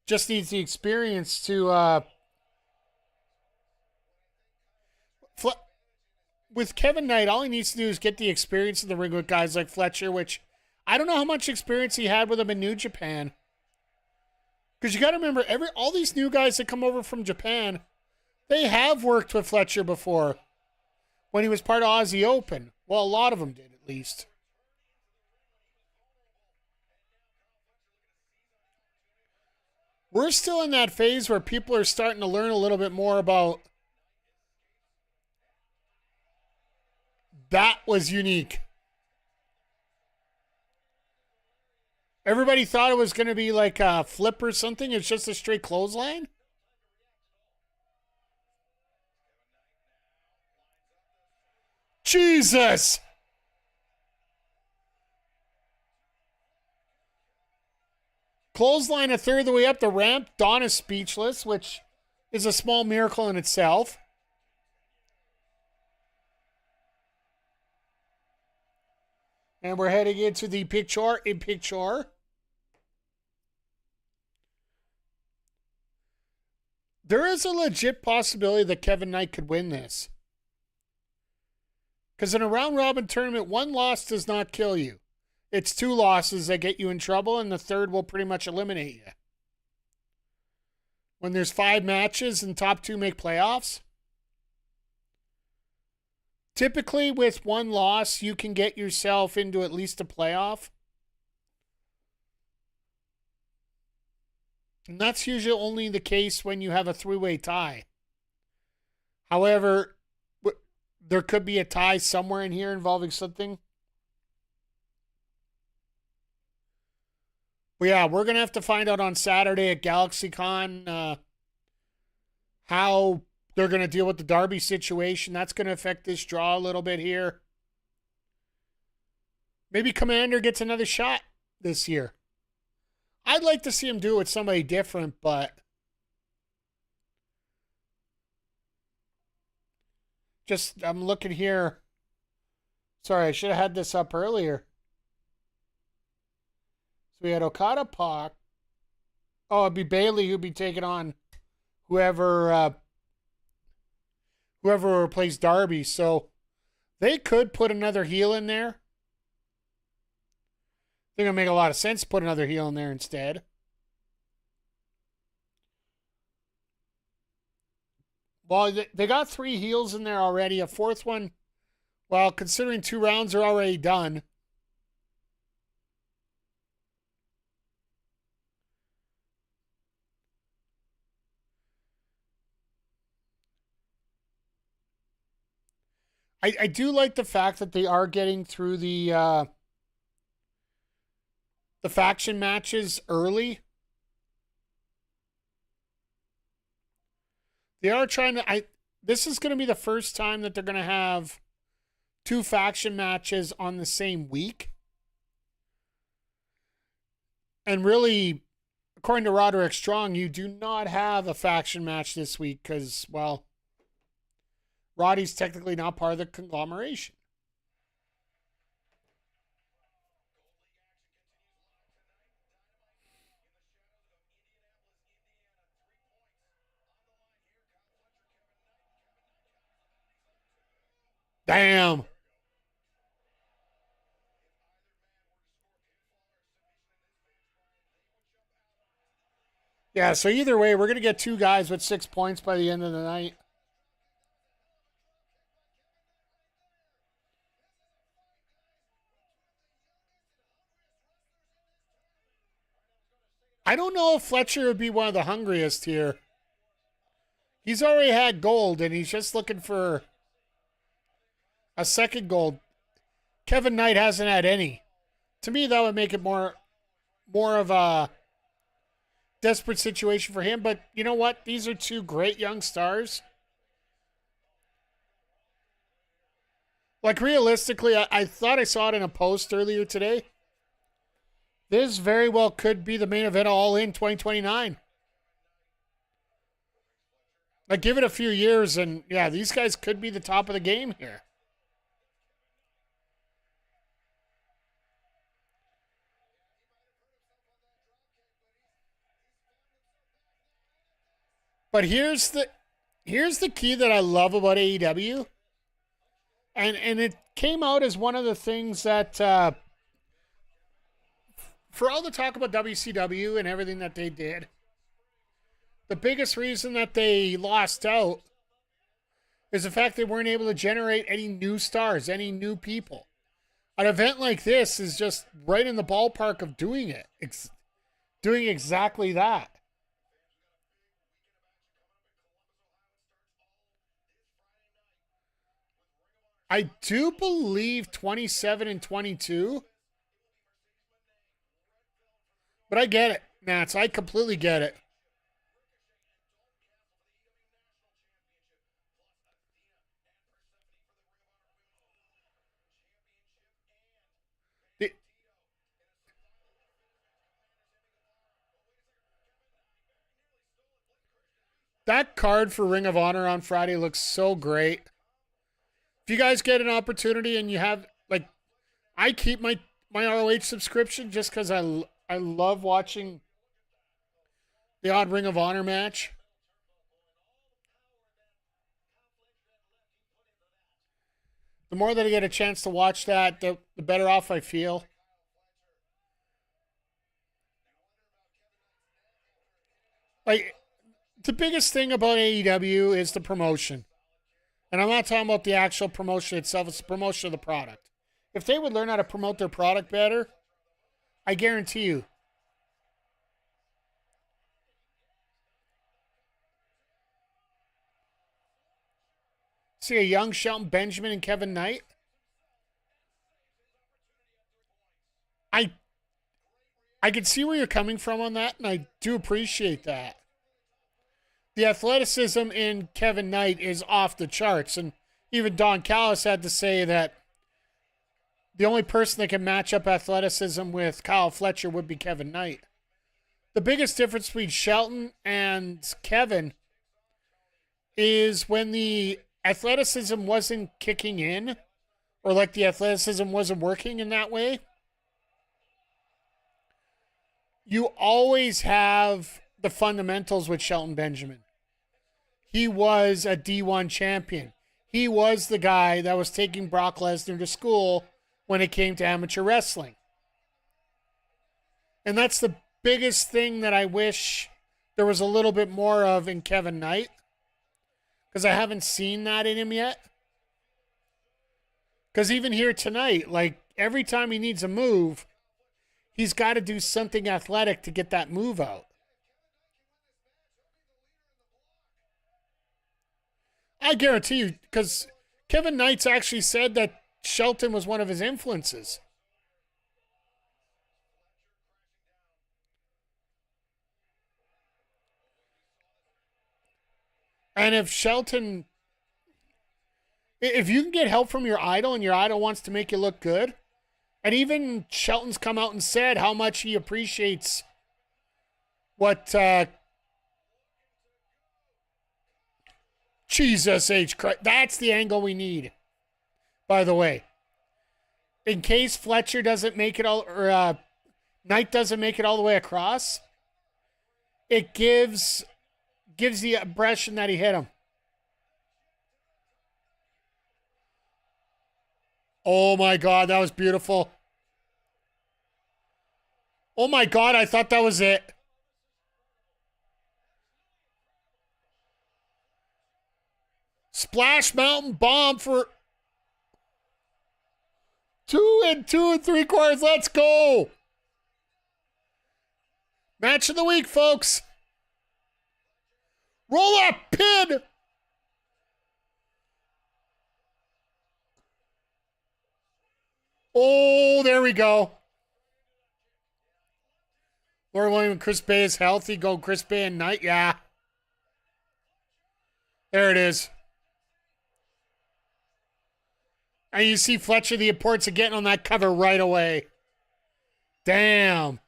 Just needs the experience to with Kevin Knight, all he needs to do is get the experience in the ring with guys like Fletcher, which I don't know how much experience he had with him in New Japan. Because you got to remember, all these new guys that come over from Japan, they have worked with Fletcher before when he was part of Aussie Open. Well, a lot of them did, at least. We're still in that phase where people are starting to learn a little bit more about that was unique. Everybody thought it was going to be like a flip or something. It's just a straight clothesline. Jesus! Clothesline a third of the way up the ramp. Dawn is speechless, which is a small miracle in itself. And we're heading into the picture-in-picture. There is a legit possibility that Kevin Knight could win this. Because in a round-robin tournament, one loss does not kill you. It's two losses that get you in trouble, and the third will pretty much eliminate you. When there's 5 matches and top 2 make playoffs, typically with one loss, you can get yourself into at least a playoff. And that's usually only the case when you have a 3-way tie. However, there could be a tie somewhere in here involving something. But yeah, we're going to have to find out on Saturday at GalaxyCon how they're going to deal with the Darby situation. That's going to affect this draw a little bit here. Maybe Commander gets another shot this year. I'd like to see him do it with somebody different, but just, I'm looking here. Sorry, I should have had this up earlier. So we had Okada, Pac. Oh, it'd be Bailey who'd be taking on whoever replaced Darby. So they could put another heel in there. I think it'll make a lot of sense to put another heel in there instead. Well, they got 3 heels in there already. A 4th one, well, considering 2 rounds are already done. I do like the fact that they are getting through the faction matches early. They are trying to... this is going to be the first time that they're going to have 2 faction matches on the same week. And really, according to Roderick Strong, you do not have a faction match this week because, well, Roddy's technically not part of the conglomeration. Damn. Yeah, so either way, we're going to get 2 guys with 6 points by the end of the night. I don't know if Fletcher would be one of the hungriest here. He's already had gold, and he's just looking for a second gold. Kevin Knight hasn't had any. To me, that would make it more of a desperate situation for him. But you know what? These are 2 great young stars. Like, realistically, I thought I saw it in a post earlier today. This very well could be the main event of All In 2029. Like, give it a few years, and yeah, these guys could be the top of the game here. But here's the key that I love about AEW, and it came out as one of the things that, for all the talk about WCW and everything that they did, the biggest reason that they lost out is the fact they weren't able to generate any new stars, any new people. An event like this is just right in the ballpark of doing it, doing exactly that. I do believe 27 and 22. But I get it, Nats. I completely get it. That card for Ring of Honor on Friday looks so great. If you guys get an opportunity and you have, like, I keep my ROH subscription just because I love watching the odd Ring of Honor match. The more that I get a chance to watch that, the better off I feel. Like, the biggest thing about AEW is the promotion. And I'm not talking about the actual promotion itself, it's the promotion of the product. If they would learn how to promote their product better, I guarantee you. See a young Shelton Benjamin and Kevin Knight. I can see where you're coming from on that, and I do appreciate that. The athleticism in Kevin Knight is off the charts, and even Don Callis had to say that the only person that can match up athleticism with Kyle Fletcher would be Kevin Knight. The biggest difference between Shelton and Kevin is when the athleticism wasn't kicking in, or like the athleticism wasn't working in that way, you always have the fundamentals with Shelton Benjamin. He was a D1 champion. He was the guy that was taking Brock Lesnar to school when it came to amateur wrestling. And that's the biggest thing that I wish there was a little bit more of in Kevin Knight, because I haven't seen that in him yet. Because even here tonight, like, every time he needs a move, he's got to do something athletic to get that move out. I guarantee you, because Kevin Knight's actually said that Shelton was one of his influences. And if Shelton, if you can get help from your idol and your idol wants to make you look good, and even Shelton's come out and said how much he appreciates what Jesus H. Christ. That's the angle we need, by the way. In case Fletcher doesn't make it all, or Knight doesn't make it all the way across, it gives the impression that he hit him. Oh my God, that was beautiful. Oh my God, I thought that was it. Splash Mountain Bomb for 2 3/4. Let's go. Match of the week, folks. Roll up, pin. Oh, there we go. Lord William and Chris Bay is healthy. Go Chris Bay and Knight. Yeah. There it is. And you see Fletcher the importance of getting on that cover right away. Damn.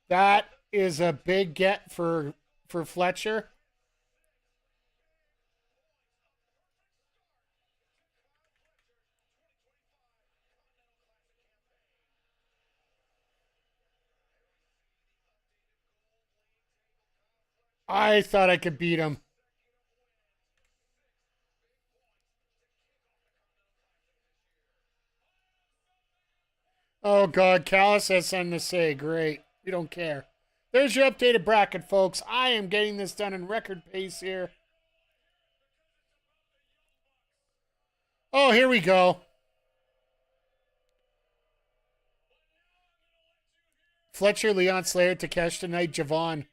That is a big get for Fletcher. I thought I could beat him. Oh, God. Callis has something to say. Great. We don't care. There's your updated bracket, folks. I am getting this done in record pace here. Oh, here we go. Fletcher, Leon Slayer, Takeshi Knight, Javon.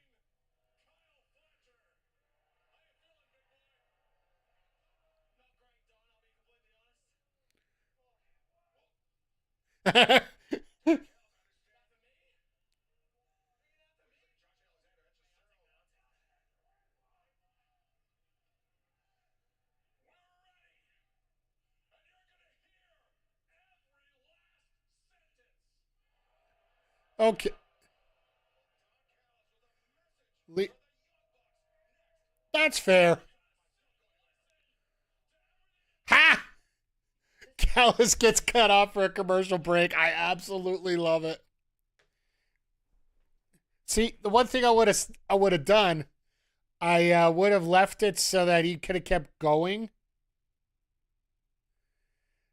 Okay. That's fair. Ha! Callis gets cut off for a commercial break. I absolutely love it. See, the one thing I would have done, I would have left it so that he could have kept going.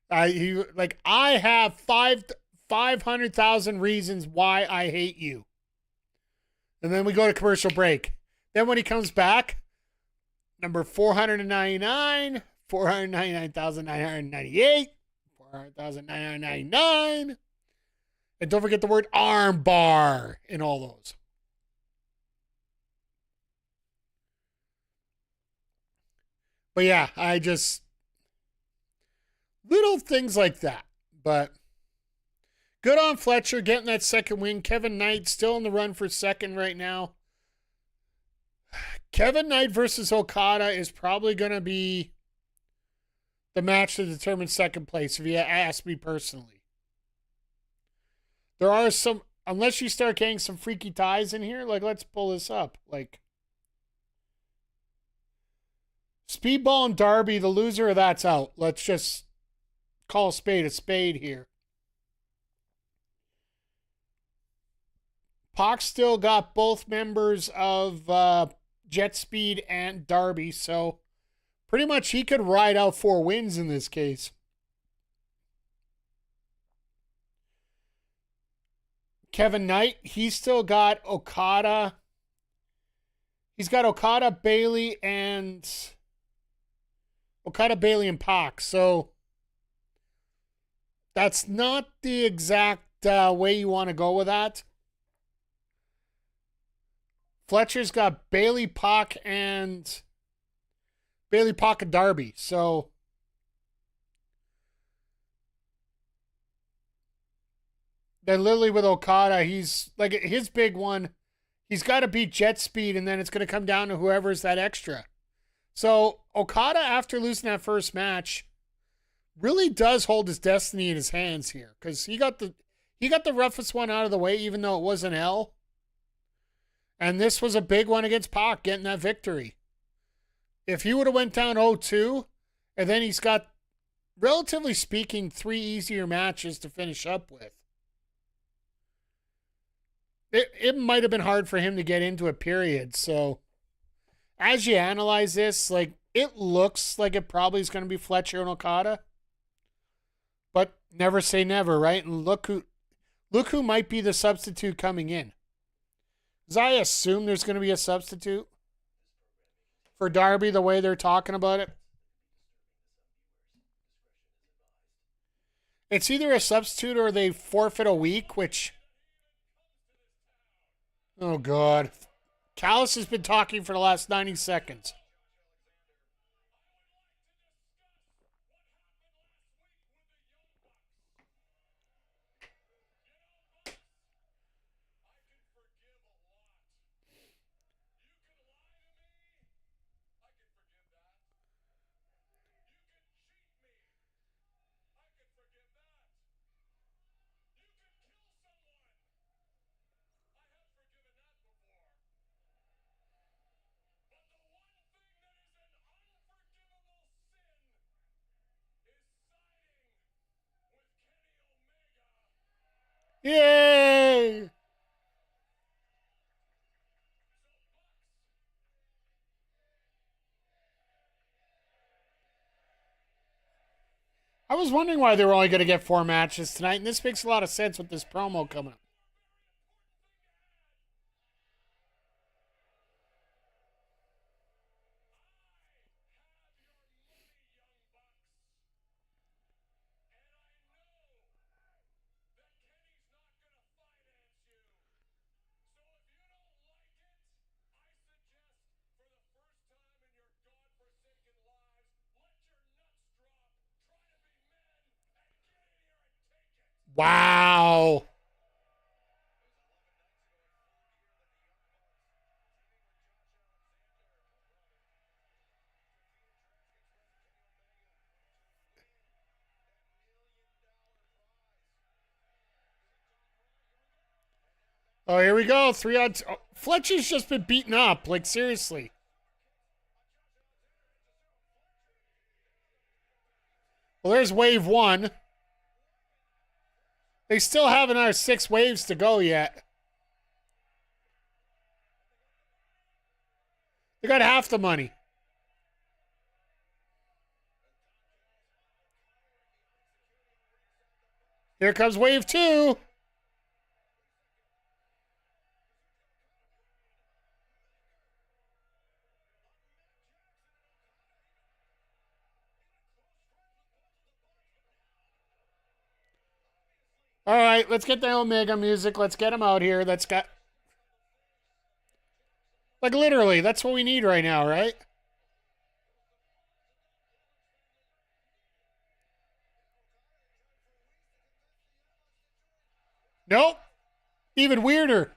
I have 500,000 reasons why I hate you. And then we go to commercial break. Then when he comes back, number 499, 499,998, 400,999. And don't forget the word arm bar in all those. But yeah, I just little things like that. But good on Fletcher getting that second win. Kevin Knight still in the run for second right now. Kevin Knight versus Okada is probably going to be the match to determine second place, if you ask me personally. There are some, unless you start getting some freaky ties in here, like let's pull this up. Like Speedball and Darby, the loser of that's out. Let's just call a spade here. Pac still got both members of Jet Speed and Darby, so pretty much he could ride out 4 wins in this case. Kevin Knight, he's still got Okada. He's got Okada, Bailey, and Pac. So that's not the exact way you want to go with that. Fletcher's got Bailey, Pac, and Darby. So then literally with Okada, he's like his big one. He's got to beat Jet Speed, and then it's going to come down to whoever's that extra. So Okada, after losing that first match, really does hold his destiny in his hands here, because he got the roughest one out of the way, even though it was an L. And this was a big one against Pac, getting that victory. If he would have went down 0-2, and then he's got, relatively speaking, 3 easier matches to finish up with, it might have been hard for him to get into a period. So as you analyze this, like, it looks like it probably is going to be Fletcher and Okada. But never say never, right? And look who might be the substitute coming in. Because I assume there's going to be a substitute for Darby, the way they're talking about it. It's either a substitute or they forfeit a week, which... Oh, God. Callis has been talking for the last 90 seconds. Yay! I was wondering why they were only going to get 4 matches tonight, and this makes a lot of sense with this promo coming up. Wow. Oh, here we go. 3 on. Oh, Fletcher's just been beaten up. Like, seriously. Well, there's wave 1. They still have another 6 waves to go yet. They got half the money. Here comes wave 2. All right, let's get the Omega music. Let's get them out here. Let's get... Like, literally, that's what we need right now, right? Nope. Even weirder.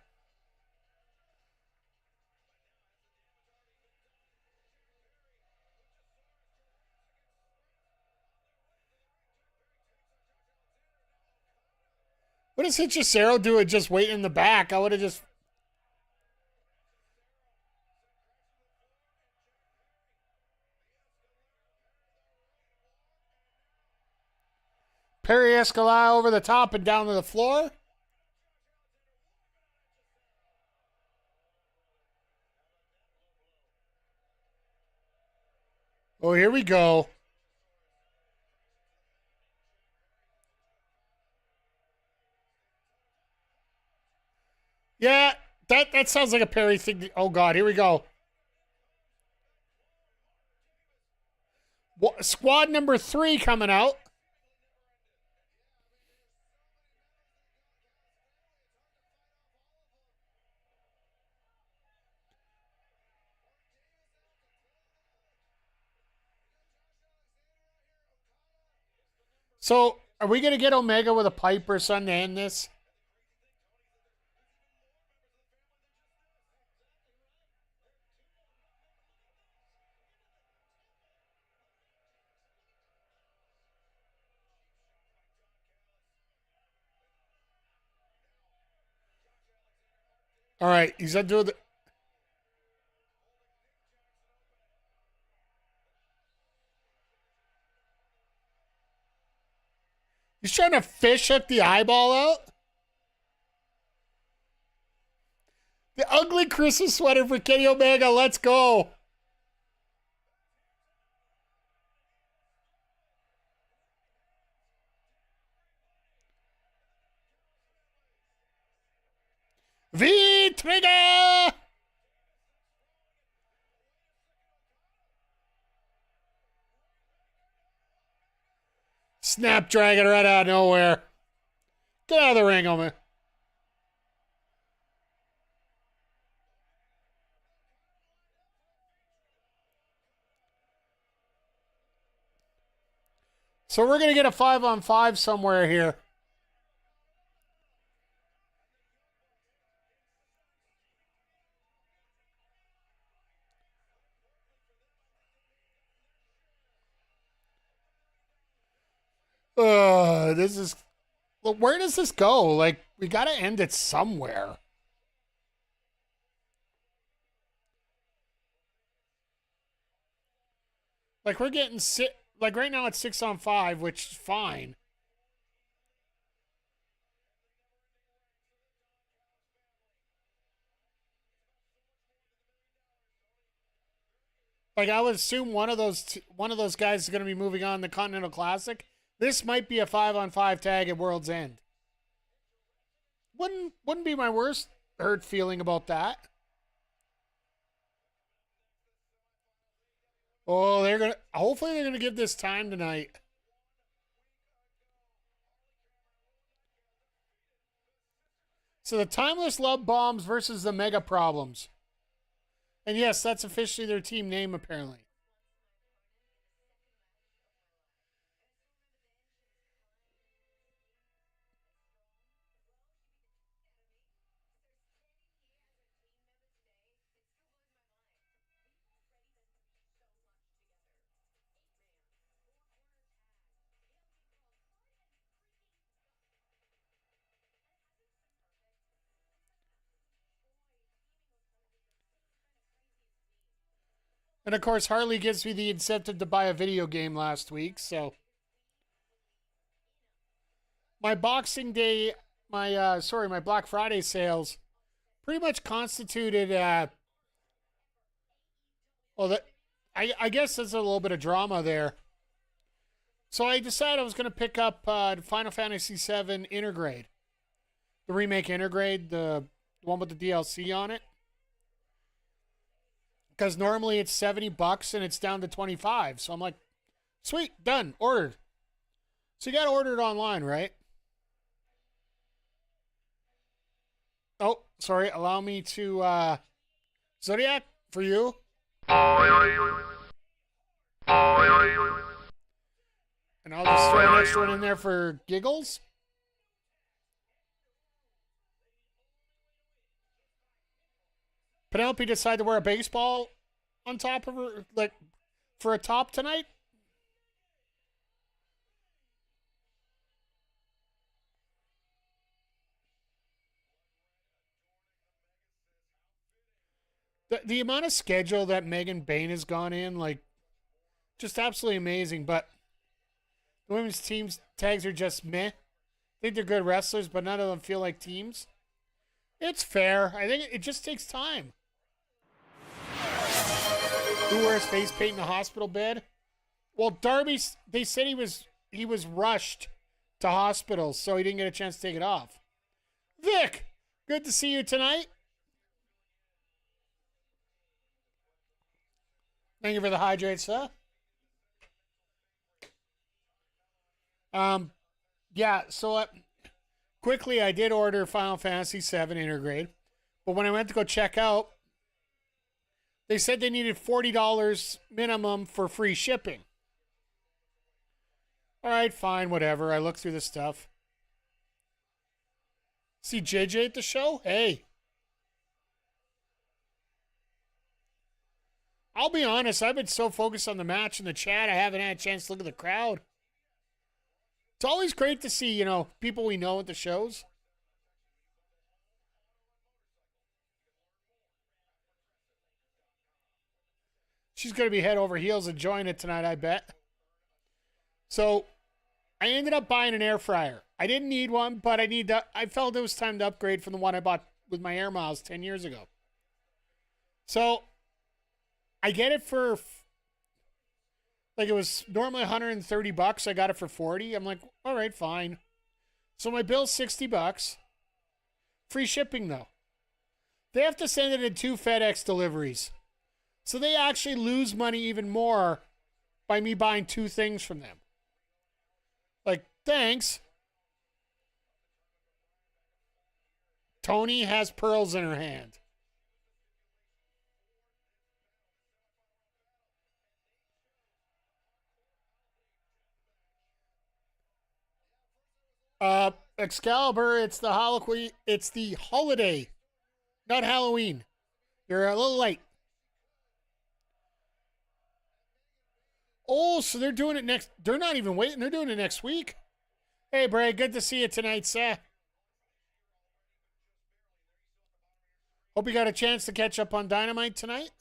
What is Hechicero doing just waiting in the back? I would have just... Perry Escalada over the top and down to the floor. Oh, here we go. Yeah, that sounds like a Perry thing. Oh, God, here we go. Squad number 3 coming out. So, are we going to get Omega with a pipe or something to end this? All right, he's undoing the... He's trying to fish hook the eyeball out. The ugly Christmas sweater for Kenny Omega. Let's go. V-Trigger! Snapdragon right out of nowhere. Get out of the ring, Omega. So we're going to get a 5-on-5 somewhere here. This is... Well, where does this go? Like, we got to end it somewhere. Like, we're getting... Like, right now it's 6-on-5, which is fine. Like, I would assume one of those guys is going to be moving on the Continental Classic. This might be a 5-on-5 tag at World's End. Wouldn't be my worst hurt feeling about that. Oh, hopefully they're gonna give this time tonight. So the Timeless Love Bombs versus the Mega Problems. And yes, that's officially their team name, apparently. And of course, Harley gives me the incentive to buy a video game last week, so my Boxing Day, my Black Friday sales pretty much constituted I guess there's a little bit of drama there. So I decided I was going to pick up Final Fantasy VII Intergrade. The remake Intergrade, the one with the DLC on it. Because normally it's $70 and it's down to $25. So I'm like, sweet, done, ordered. So you got to order it online, right? Oh, sorry, allow me to, Zodiac, for you. And I'll just throw an extra one in there for giggles. Penelope decided to wear a baseball on top of her, like, for a top tonight. The amount of schedule that Megan Bain has gone in, like, just absolutely amazing. But the women's teams tags are just meh. I think they're good wrestlers, but none of them feel like teams. It's fair. I think it just takes time. Who wears face paint in the hospital bed? Well, Darby, they said he was rushed to hospital, so he didn't get a chance to take it off. Vic, good to see you tonight. Thank you for the hydrate, sir. Yeah, so quickly I did order Final Fantasy VII Intergrade, but when I went to go check out, they said they needed $40 minimum for free shipping. All right, fine, whatever. I looked through the stuff. See JJ at the show? Hey. I'll be honest, I've been so focused on the match and the chat, I haven't had a chance to look at the crowd. It's always great to see, people we know at the shows. She's going to be head over heels enjoying it tonight, I bet. So, I ended up buying an air fryer. I didn't need one, but I felt it was time to upgrade from the one I bought with my air miles 10 years ago. So, I get it for, like, it was normally $130. I got it for $40. I'm like, all right, fine. So my bill's $60. Free shipping, though. They have to send it in 2 FedEx deliveries. So they actually lose money even more by me buying 2 things from them. Like, thanks. Tony has pearls in her hand. Excalibur, it's the holiday, not Halloween. You're a little late. Oh, so they're doing it next. They're not even waiting. They're doing it next week. Hey, Bray, good to see you tonight, sir. Hope you got a chance to catch up on Dynamite tonight.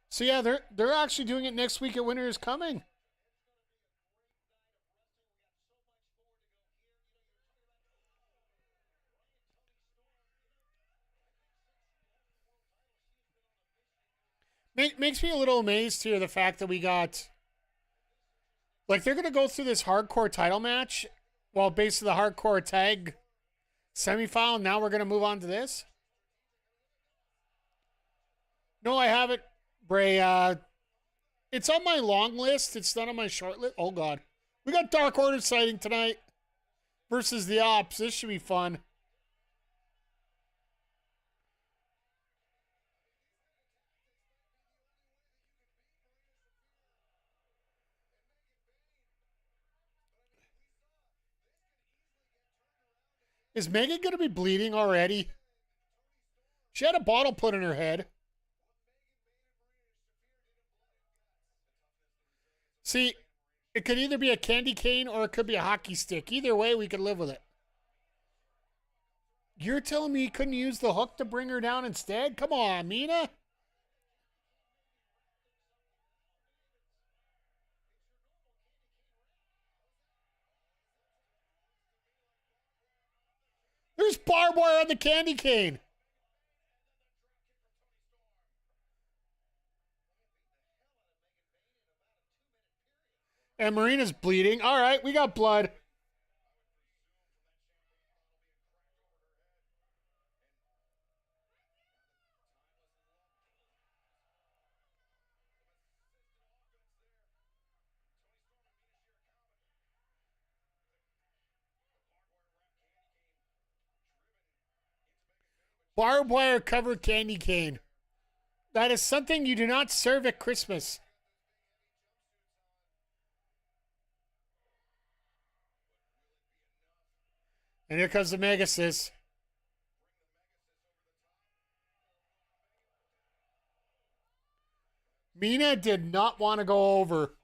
So yeah, they're actually doing it next week at Winter is Coming. Makes me a little amazed here, the fact that we got... Like, they're going to go through this hardcore title match, well, basically the hardcore tag semifinal. Now we're going to move on to this. No, I haven't, Bray. It's on my long list. It's not on my short list. Oh, God. We got Dark Order sighting tonight versus the Ops. This should be fun. Is Megan going to be bleeding already? She had a bottle put in her head. See, it could either be a candy cane or it could be a hockey stick. Either way, we could live with it. You're telling me you couldn't use the hook to bring her down instead? Come on, Mina. There's barbed wire on the candy cane. And Marina's bleeding. All right, we got blood. Barbed wire covered candy cane. That is something you do not serve at Christmas. And here comes the Megasis. Mina did not want to go over.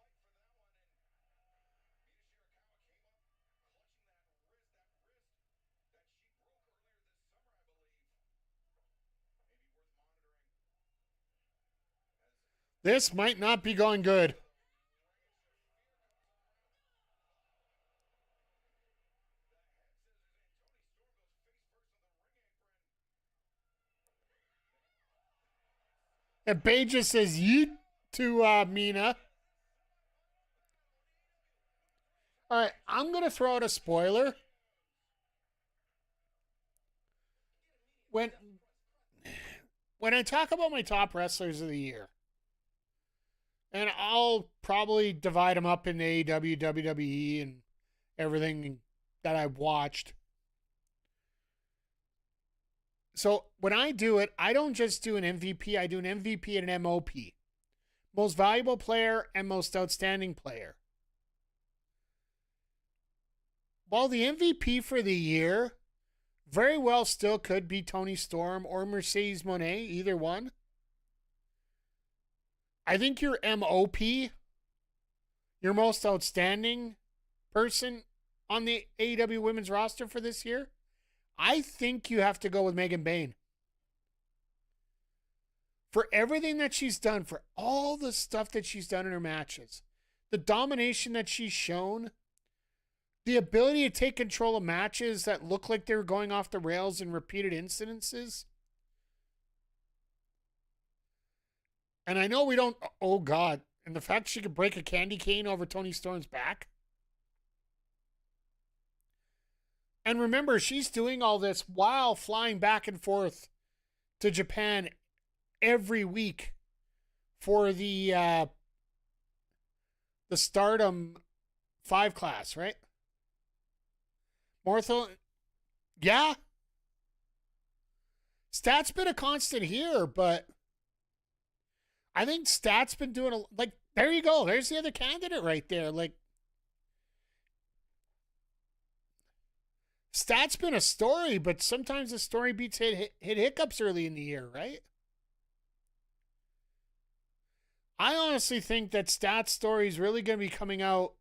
This might not be going good. And Bay just says yeet to Mina. All right, I'm going to throw out a spoiler. When I talk about my top wrestlers of the year, and I'll probably divide them up in AEW, WWE, and everything that I've watched. So when I do it, I don't just do an MVP. I do an MVP and an MOP. Most valuable player and most outstanding player. While the MVP for the year very well still could be Toni Storm or Mercedes Moné, either one. I think your MOP, your most outstanding person on the AEW Women's roster for this year, I think you have to go with Megan Bayne. For everything that she's done, for all the stuff that she's done in her matches, the domination that she's shown, the ability to take control of matches that look like they were going off the rails in repeated incidences. And I know we don't, oh God, and the fact she could break a candy cane over Toni Storm's back. And remember, she's doing all this while flying back and forth to Japan every week for the Stardom 5 class, right? Martha, yeah. Stat's been a constant here, but I think Stat's been doing like, there you go. There's the other candidate right there. Like, Stat's been a story, but sometimes the story beats hit hiccups early in the year, right? I honestly think that Stat's story is really going to be coming out.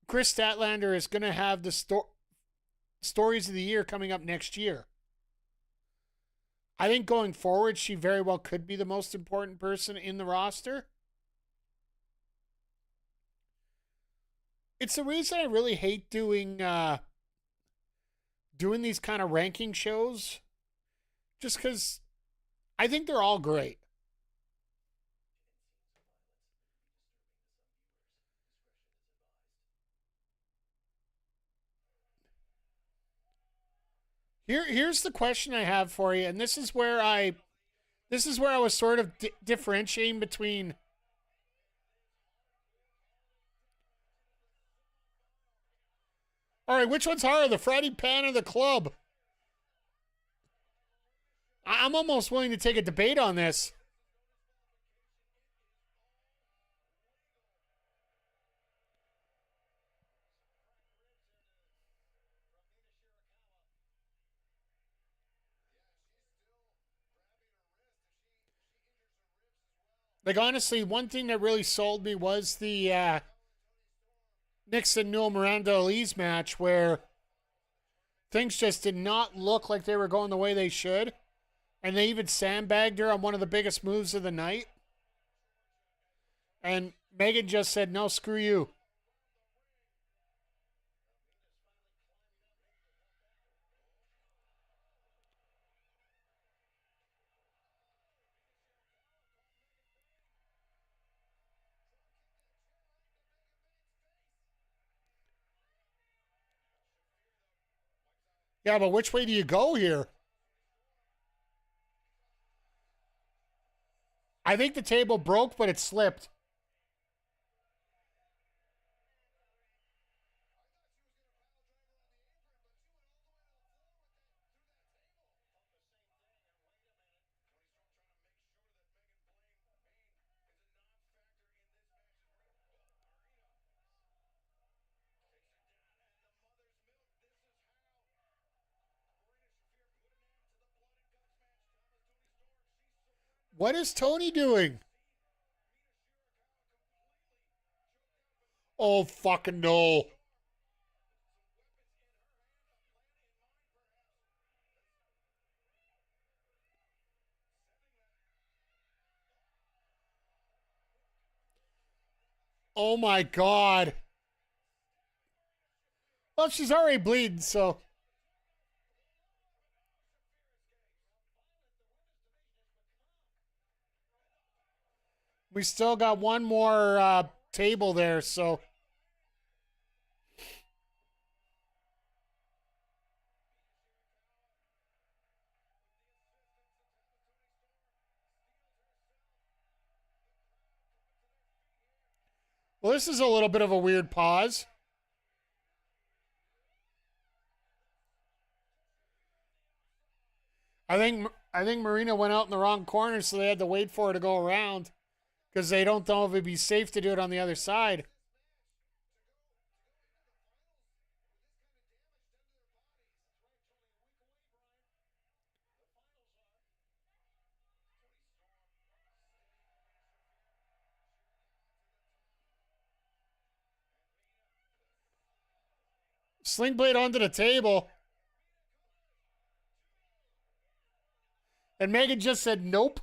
Chris Statlander is going to have the stories of the year coming up next year. I think going forward, she very well could be the most important person in the roster. It's the reason I really hate doing these kind of ranking shows, just because I think they're all great. Here's the question I have for you, and this is where I was sort of differentiating between. All right, which one's harder, the Friday Pan or the club? I'm almost willing to take a debate on this. Like, honestly, one thing that really sold me was the Nixon Newell Miranda Elise match, where things just did not look like they were going the way they should. And they even sandbagged her on one of the biggest moves of the night. And Megan just said, no, screw you. Yeah, but which way do you go here? I think the table broke, but it slipped. What is Tony doing? Oh, fucking no. Oh, my God. Well, she's already bleeding, so. We still got one more table there, so. Well, this is a little bit of a weird pause. I think Marina went out in the wrong corner, so they had to wait for her to go around because they don't know if it'd be safe to do it on the other side. Sling blade onto the table. And Megan just said nope.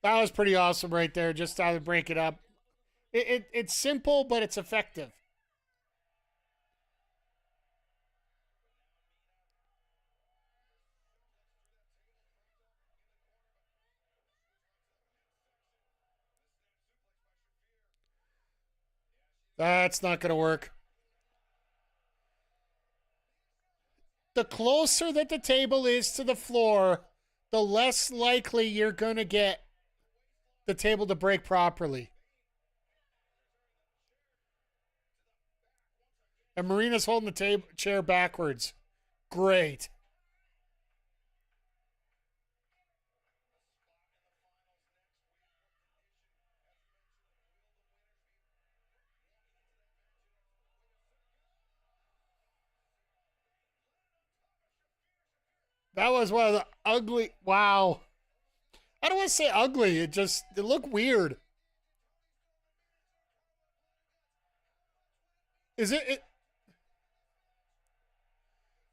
That was pretty awesome right there, just how to break it up. It's simple, but it's effective. That's not going to work. The closer that the table is to the floor, the less likely you're going to get the table to break properly. And Marina's holding the chair backwards. Great. That was one of the ugly. Wow. I don't want to say ugly. It looked weird. Is it?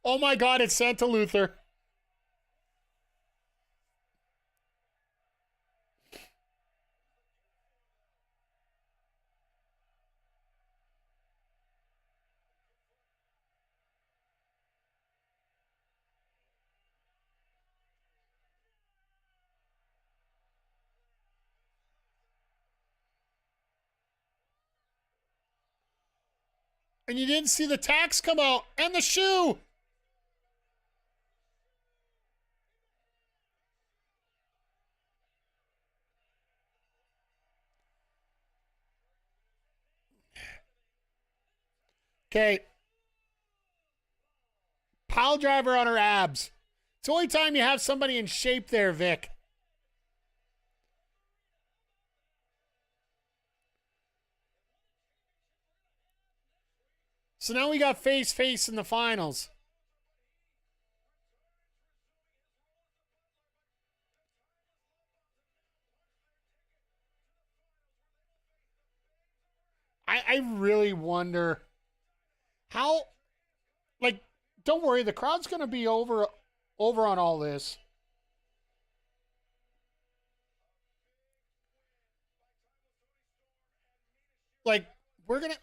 Oh my God! It's Santa Luther. And you didn't see the tax come out and the shoe. Okay. Pile driver on her abs. It's the only time you have somebody in shape there, Vic. So now we got face in the finals. I really wonder how, like, don't worry, the crowd's going to be over on all this. Like, we're going to...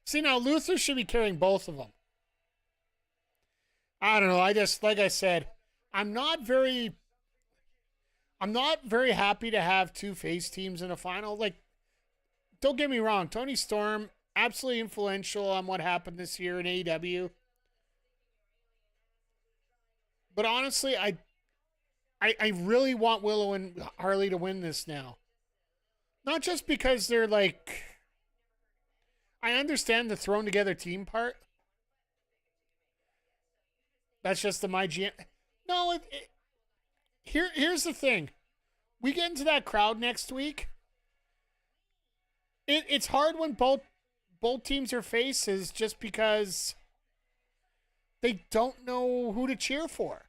See, now Luther should be carrying both of them. I don't know. I just, like I said, I'm not very happy to have two face teams in a final. Like, don't get me wrong. Toni Storm, absolutely influential on what happened this year in AEW. But honestly, I really want Willow and Harley to win this now. Not just because they're like... I understand the thrown together team part. That's just the my GM. No, here's the thing. We get into that crowd next week. It's hard when both teams are faces just because they don't know who to cheer for.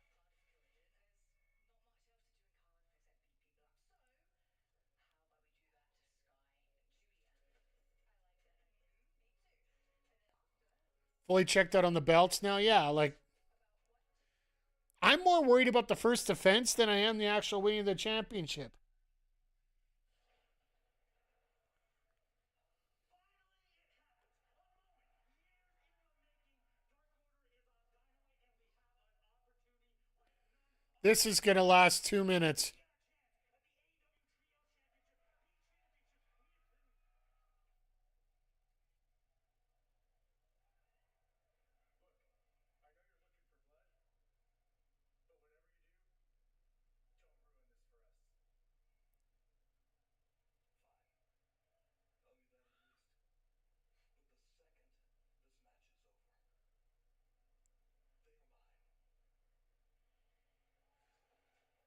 Fully checked out on the belts now? Yeah, like, I'm more worried about the first defense than I am the actual winning of the championship. This is going to last 2 minutes.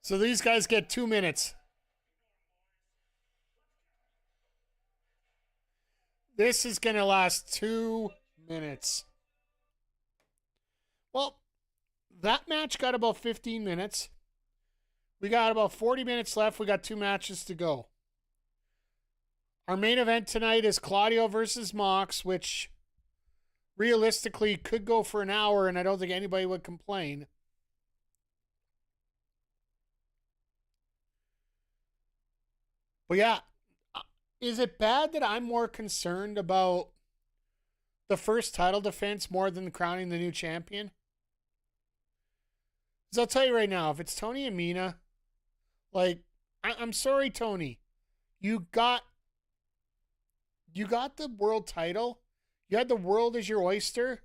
So these guys get 2 minutes. This is going to last 2 minutes. Well, that match got about 15 minutes. We got about 40 minutes left. We got 2 matches to go. Our main event tonight is Claudio versus Mox, which realistically could go for an hour, and I don't think anybody would complain. But yeah, is it bad that I'm more concerned about the first title defense more than crowning the new champion? Because I'll tell you right now, if it's Tony and Mina, like, I'm sorry, Tony. You got the world title. You had the world as your oyster.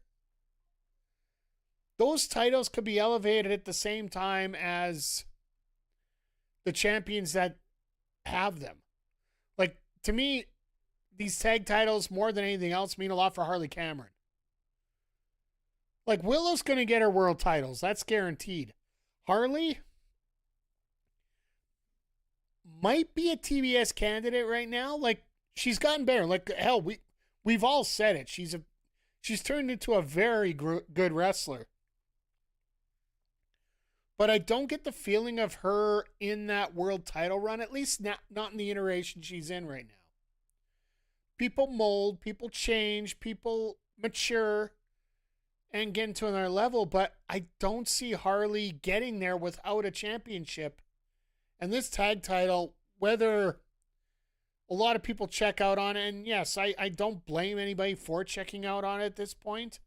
Those titles could be elevated at the same time as the champions that have them. Like, to me, these tag titles, more than anything else, mean a lot for Harley Cameron. Like, Willow's going to get her world titles. That's guaranteed. Harley might be a TBS candidate right now. Like, she's gotten better. Like, hell, we've all said it. She's turned into a very good wrestler. But I don't get the feeling of her in that world title run, at least not in the iteration she's in right now. People mold, people change, people mature and get into another level, but I don't see Harley getting there without a championship. And this tag title, whether a lot of people check out on it, and yes, I don't blame anybody for checking out on it at this point.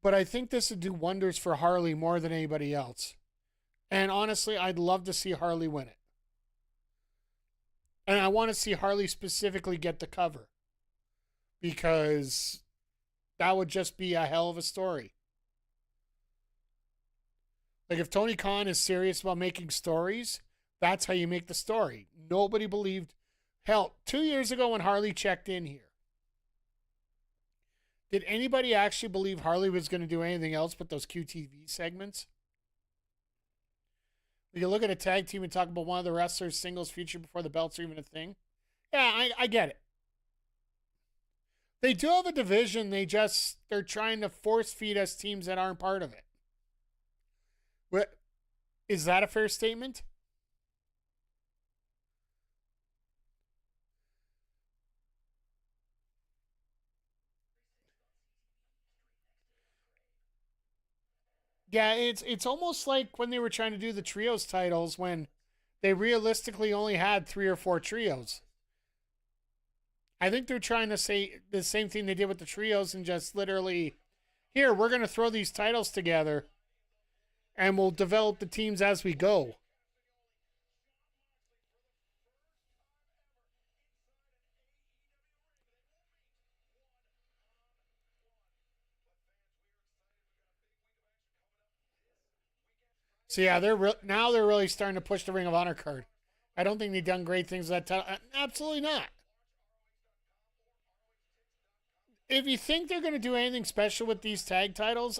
But I think this would do wonders for Harley more than anybody else. And honestly, I'd love to see Harley win it. And I want to see Harley specifically get the cover. Because that would just be a hell of a story. Like if Tony Khan is serious about making stories, that's how you make the story. Nobody believed. Hell, 2 years ago when Harley checked in here, did anybody actually believe Harley was going to do anything else but those QTV segments? You look at a tag team and talk about one of the wrestlers' singles future before the belts are even a thing. Yeah, I get it. They do have a division. They're trying to force feed us teams that aren't part of it. What, is that a fair statement? Yeah, it's almost like when they were trying to do the trios titles when they realistically only had 3 or 4 trios. I think they're trying to say the same thing they did with the trios and just literally, here, we're going to throw these titles together and we'll develop the teams as we go. So yeah, now they're really starting to push the Ring of Honor card. I don't think they've done great things with that title. Absolutely not. If you think they're going to do anything special with these tag titles,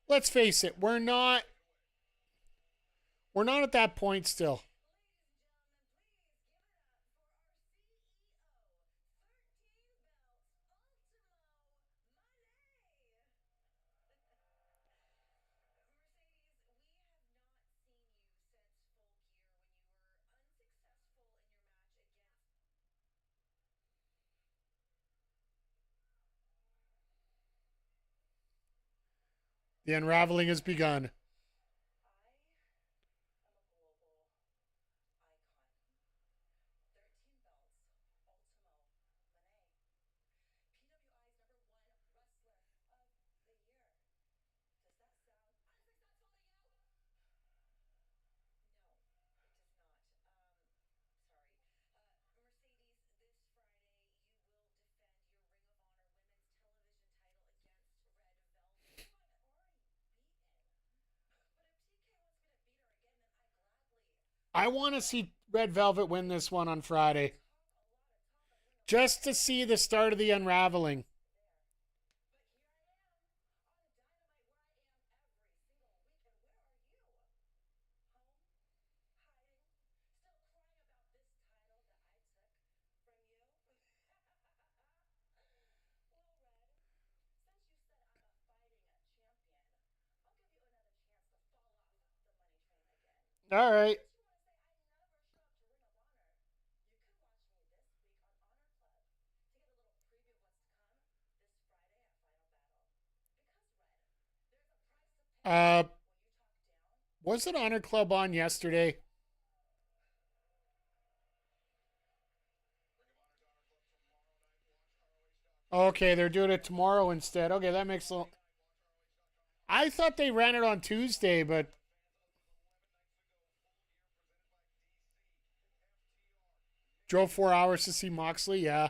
let's face it, we're not at that point still. The unraveling has begun. I want to see Red Velvet win this one on Friday. Just to see the start of the unraveling. All right. Uh, was it Honor Club on yesterday? Okay, they're doing it tomorrow instead. Okay, that makes a. I thought they ran it on Tuesday, but drove 4 hours to see Moxley. Yeah.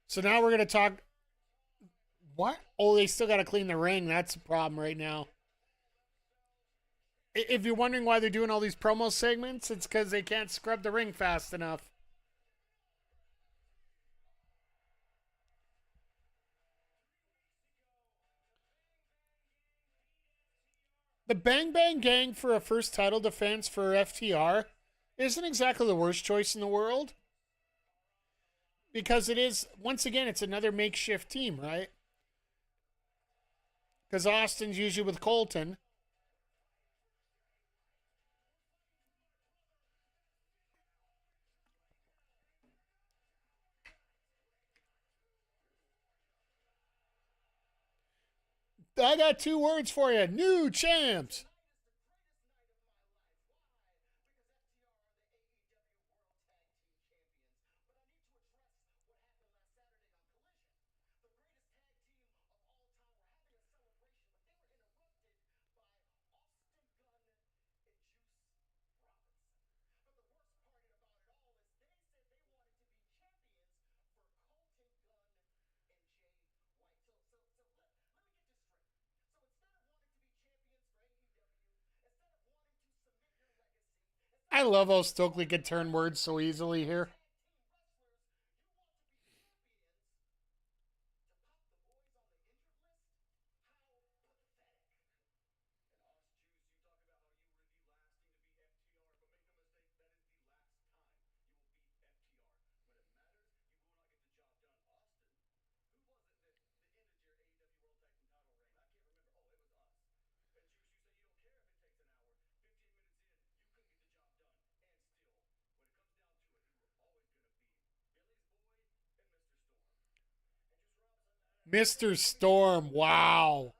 So now we're gonna talk. What? Oh, they still got to clean the ring. That's a problem right now. If you're wondering why they're doing all these promo segments, it's because they can't scrub the ring fast enough. The Bang Bang Gang for a first title defense for FTR isn't exactly the worst choice in the world. Because it is, once again, it's another makeshift team, right? Because Austin's usually with Colton. I got 2 words for you. New champs. I love how Stokely could turn words so easily here. Mr. Storm, wow.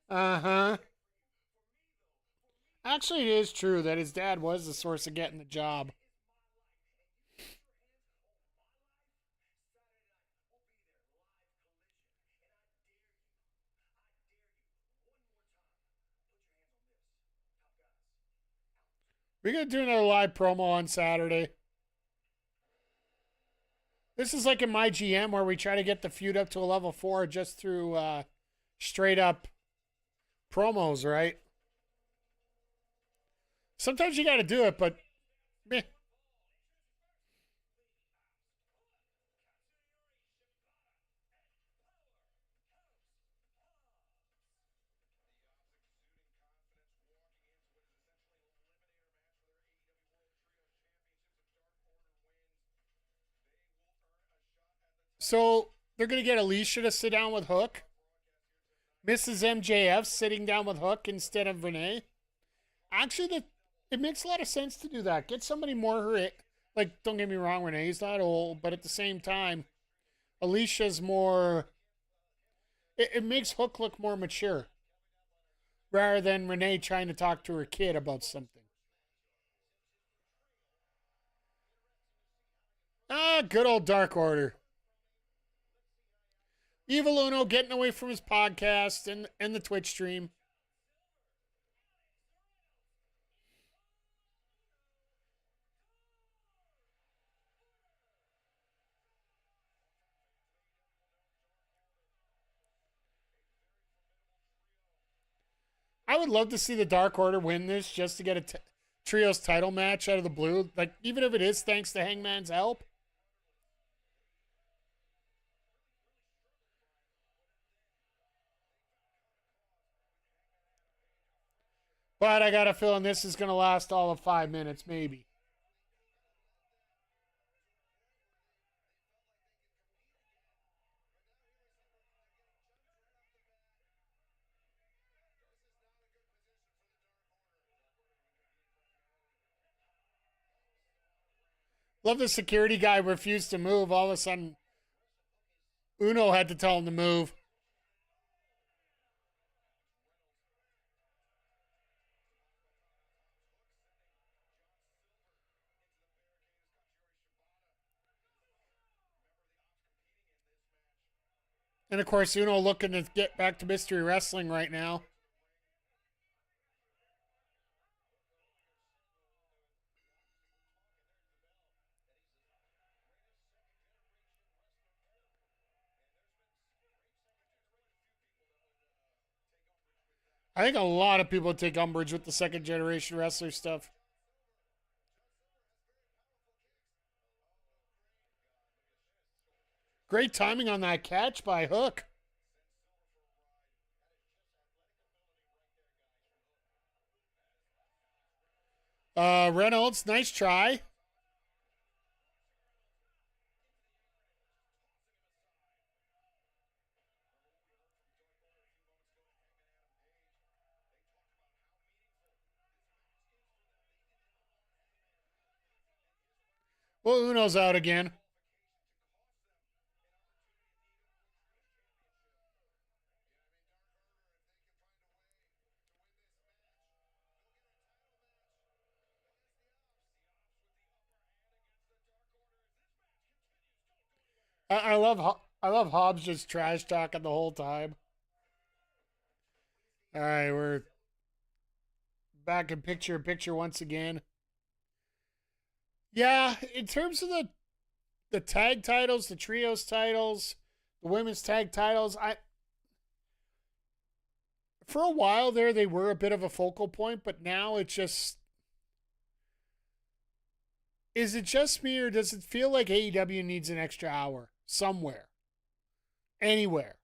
Uh huh. Actually, it is true that his dad was the source of getting the job. We're going to do another live promo on Saturday. This is like in my GM where we try to get the feud up to a level 4 just through straight up promos, right? Sometimes you got to do it, but meh. So they're going to get Alicia to sit down with Hook. Mrs. MJF sitting down with Hook instead of Renee. Actually, it makes a lot of sense to do that. Get somebody more, like, don't get me wrong, Renee's not old, but at the same time, Alicia's more, it makes Hook look more mature rather than Renee trying to talk to her kid about something. Good old Dark Order. Evil Uno getting away from his podcast and the Twitch stream. I would love to see the Dark Order win this just to get a trios title match out of the blue. Like, even if it is thanks to Hangman's help. But I got a feeling this is going to last all of 5 minutes, maybe. Love the security guy refused to move. All of a sudden, Uno had to tell him to move. And of course, Uno looking to get back to Mystery Wrestling right now. I think a lot of people take umbrage with the second generation wrestler stuff. Great timing on that catch by Hook. Reynolds, nice try. Well, Uno's out again. I love Hobbs just trash talking the whole time. All right, we're back in picture once again. Yeah, in terms of the tag titles, the trios titles, the women's tag titles, for a while there they were a bit of a focal point, but now it's just, is it just me or does it feel like AEW needs an extra hour somewhere, anywhere?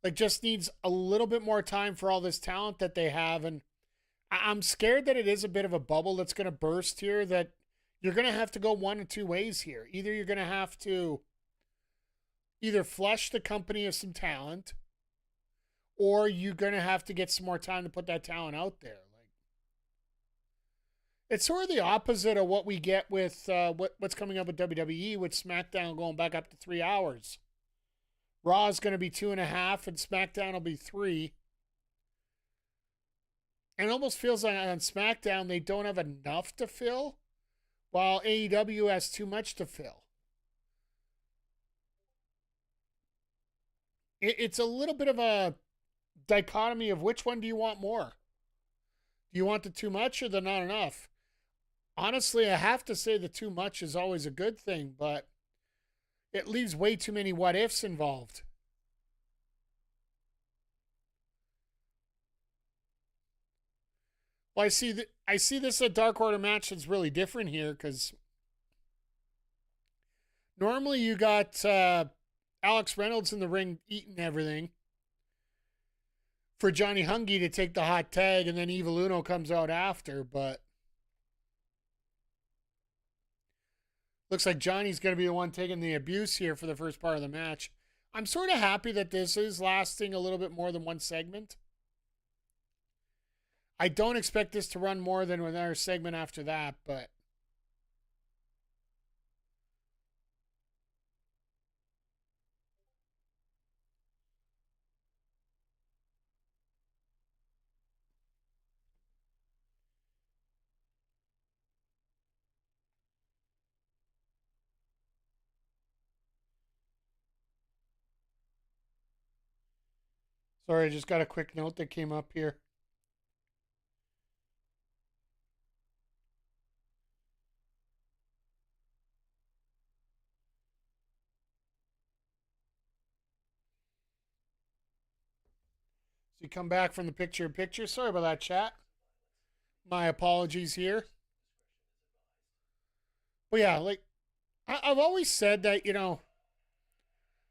Like, just needs a little bit more time for all this talent that they have. And I'm scared that it is a bit of a bubble that's going to burst here, that you're going to have to go one of two ways here. Either you're going to have to either flush the company of some talent, or you're going to have to get some more time to put that talent out there. Like, it's sort of the opposite of what we get with what's coming up with WWE, with SmackDown going back up to 3 hours. Raw is going to be 2.5, and SmackDown will be 3. And it almost feels like on SmackDown they don't have enough to fill, while AEW has too much to fill. It's a little bit of a dichotomy of which one do you want more? Do you want the too much or the not enough? Honestly, I have to say the too much is always a good thing, but it leaves way too many what ifs involved. Well, I see this a Dark Order match that's really different here, because normally you got Alex Reynolds in the ring eating everything for Johnny Hungy to take the hot tag, and then Evil Uno comes out after, but looks like Johnny's going to be the one taking the abuse here for the first part of the match. I'm sort of happy that this is lasting a little bit more than one segment. I don't expect this to run more than another segment after that, but sorry, I just got a quick note that came up here. So you come back from the picture. Sorry about that, chat. My apologies here. But yeah, like, I've always said that,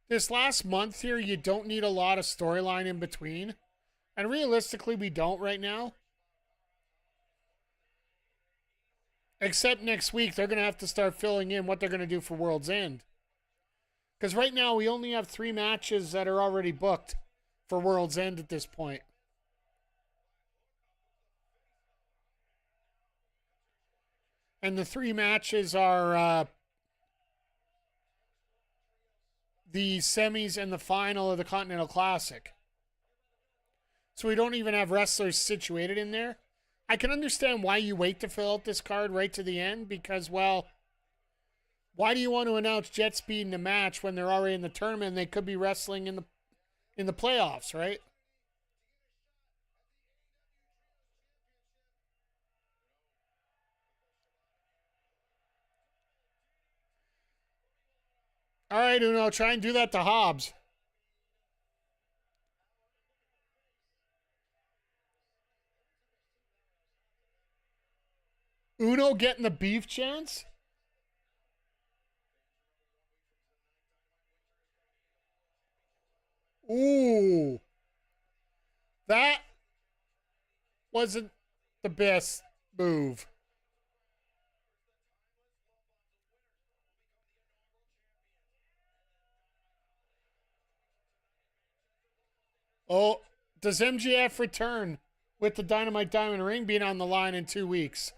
this last month here, you don't need a lot of storyline in between. And realistically, we don't right now. Except next week, they're going to have to start filling in what they're going to do for World's End. Because right now, we only have 3 matches that are already booked for World's End at this point. And the 3 matches are the semis and the final of the Continental Classic. So we don't even have wrestlers situated in there. I can understand why you wait to fill out this card right to the end, because, well, why do you want to announce Jet Speed in the match when they're already in the tournament and they could be wrestling in the playoffs, right? All right, Uno, try and do that to Hobbs. Uno getting the beef chance? Ooh. That wasn't the best move. Oh, does MJF return with the Dynamite Diamond Ring being on the line in 2 weeks?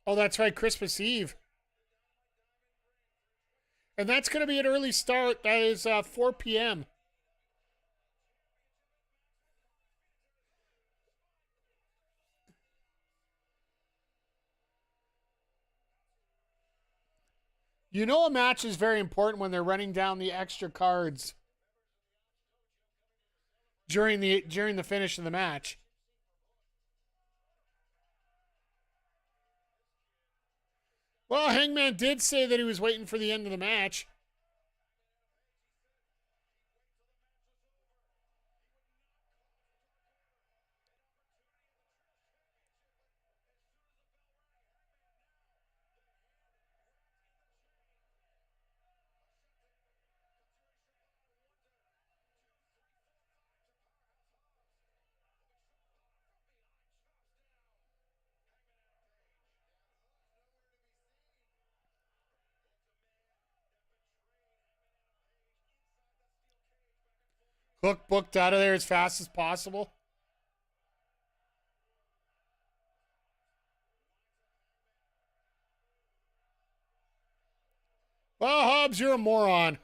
Oh, that's right, Christmas Eve. And that's going to be an early start. That is 4 p.m. You know a match is very important when they're running down the extra cards during the finish of the match. Well, Hangman did say that he was waiting for the end of the match. Hook booked out of there as fast as possible. Well, Hobbs, you're a moron.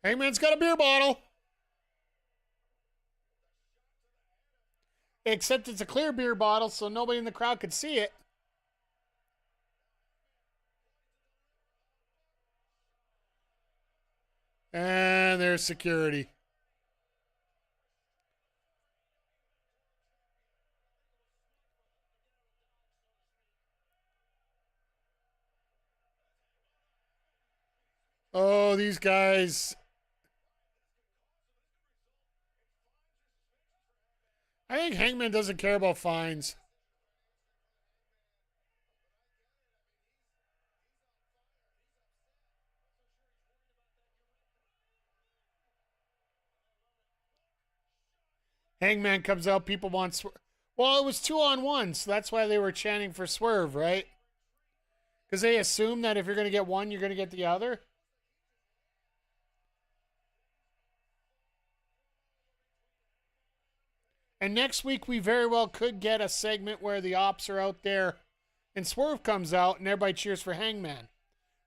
Hangman's got a beer bottle. Except it's a clear beer bottle, so nobody in the crowd could see it. And there's security. Oh, these guys. I think Hangman doesn't care about fines. Hangman comes out, people want Swerve. Well, it was 2-on-1, so that's why they were chanting for Swerve, right? Because they assume that if you're going to get one, you're going to get the other. And next week, we very well could get a segment where the ops are out there and Swerve comes out and everybody cheers for Hangman.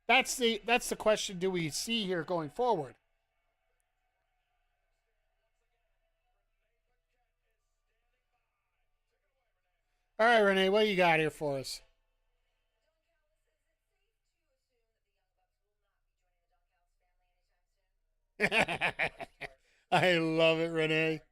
That's the question, do we see here going forward? All right, Renee, what you got here for us? I love it, Renee.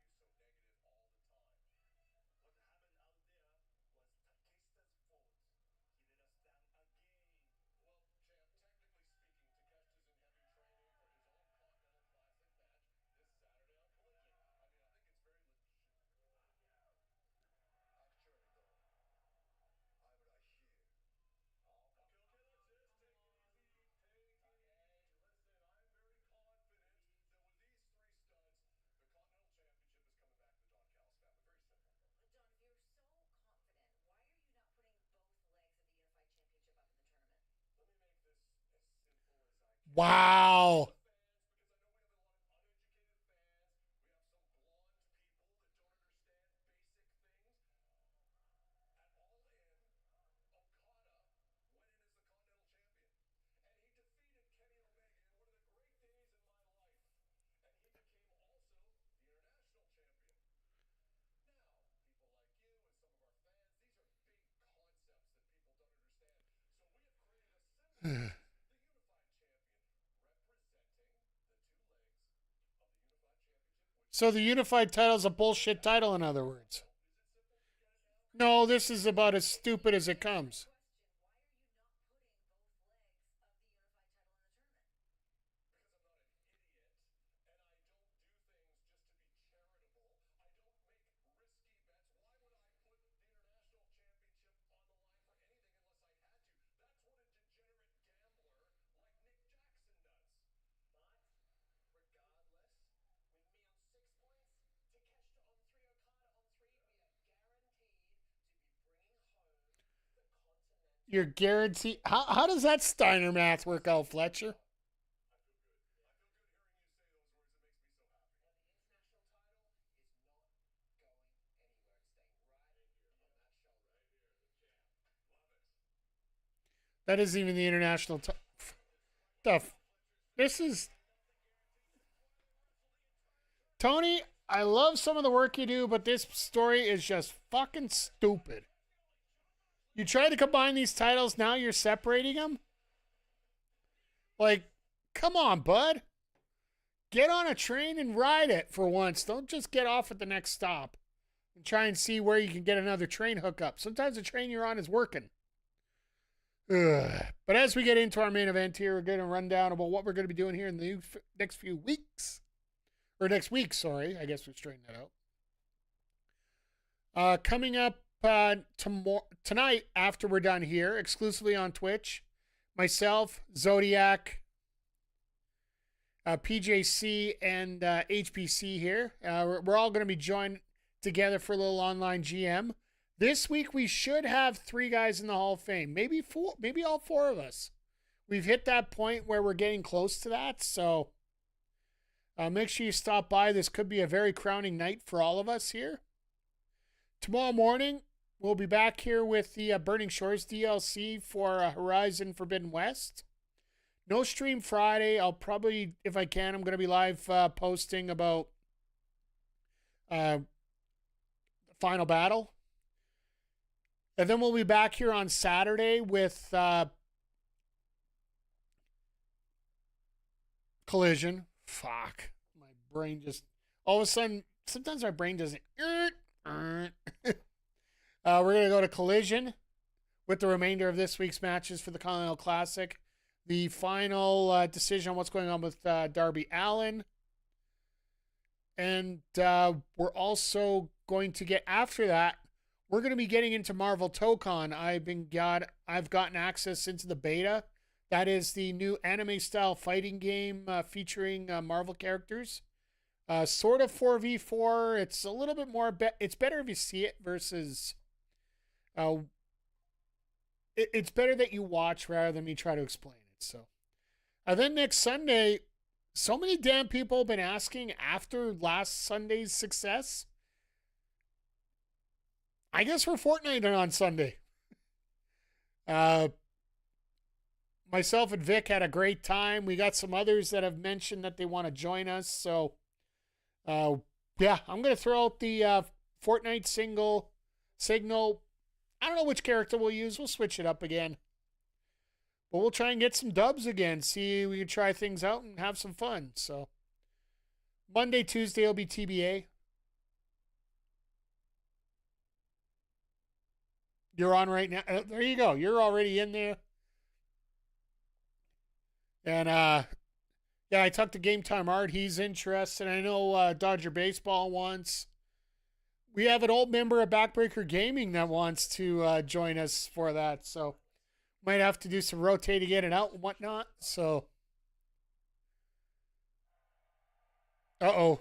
Wow. So the unified title is a bullshit title, in other words. No, this is about as stupid as it comes. You're guaranteed. How does that Steiner math work out, Fletcher? That isn't even the international stuff. This is Tony. I love some of the work you do, but this story is just fucking stupid. You try to combine these titles, now you're separating them? Like, come on, bud. Get on a train and ride it for once. Don't just get off at the next stop and try and see where you can get another train hookup. Sometimes the train you're on is working. Ugh. But as we get into our main event here, we're going to run down about what we're going to be doing here in the next few weeks. Or next week, sorry. I guess we're straightening that out. Coming up tonight after we're done here, exclusively on Twitch, myself, Zodiac, PJC, and HPC here. We're all going to be joined together for a little online GM. This week we should have 3 guys in the Hall of Fame, maybe 4, maybe all 4 of us. We've hit that point where we're getting close to that, so make sure you stop by. This could be a very crowning night for all of us here. Tomorrow morning, we'll be back here with the Burning Shores DLC for Horizon Forbidden West. No stream Friday. I'll probably, if I can, I'm going to be live posting about the final battle. And then we'll be back here on Saturday with Collision. Fuck. My brain just... All of a sudden, sometimes my brain doesn't... We're going to go to Collision with the remainder of this week's matches for the Continental Classic. The final decision on what's going on with Darby Allin. And we're also going to get, after that, we're going to be getting into Marvel Tokon. I've gotten access into the beta. That is the new anime-style fighting game featuring Marvel characters. Sort of 4v4. It's a little bit more... it's better if you see it versus... it's better that you watch rather than me try to explain it. So, and then next Sunday, so many damn people have been asking after last Sunday's success. I guess we're Fortnite on Sunday. Myself and Vic had a great time. We got some others that have mentioned that they want to join us. So, yeah, I'm going to throw out the Fortnite signal. I don't know which character we'll use. We'll switch it up again. But we'll try and get some dubs again. See, we can try things out and have some fun. So, Monday, Tuesday will be TBA. You're on right now. There you go. You're already in there. And, yeah, I talked to Game Time Art. He's interested. I know Dodger Baseball wants. We have an old member of Backbreaker Gaming that wants to join us for that. So, might have to do some rotating in and out and whatnot. So, uh-oh.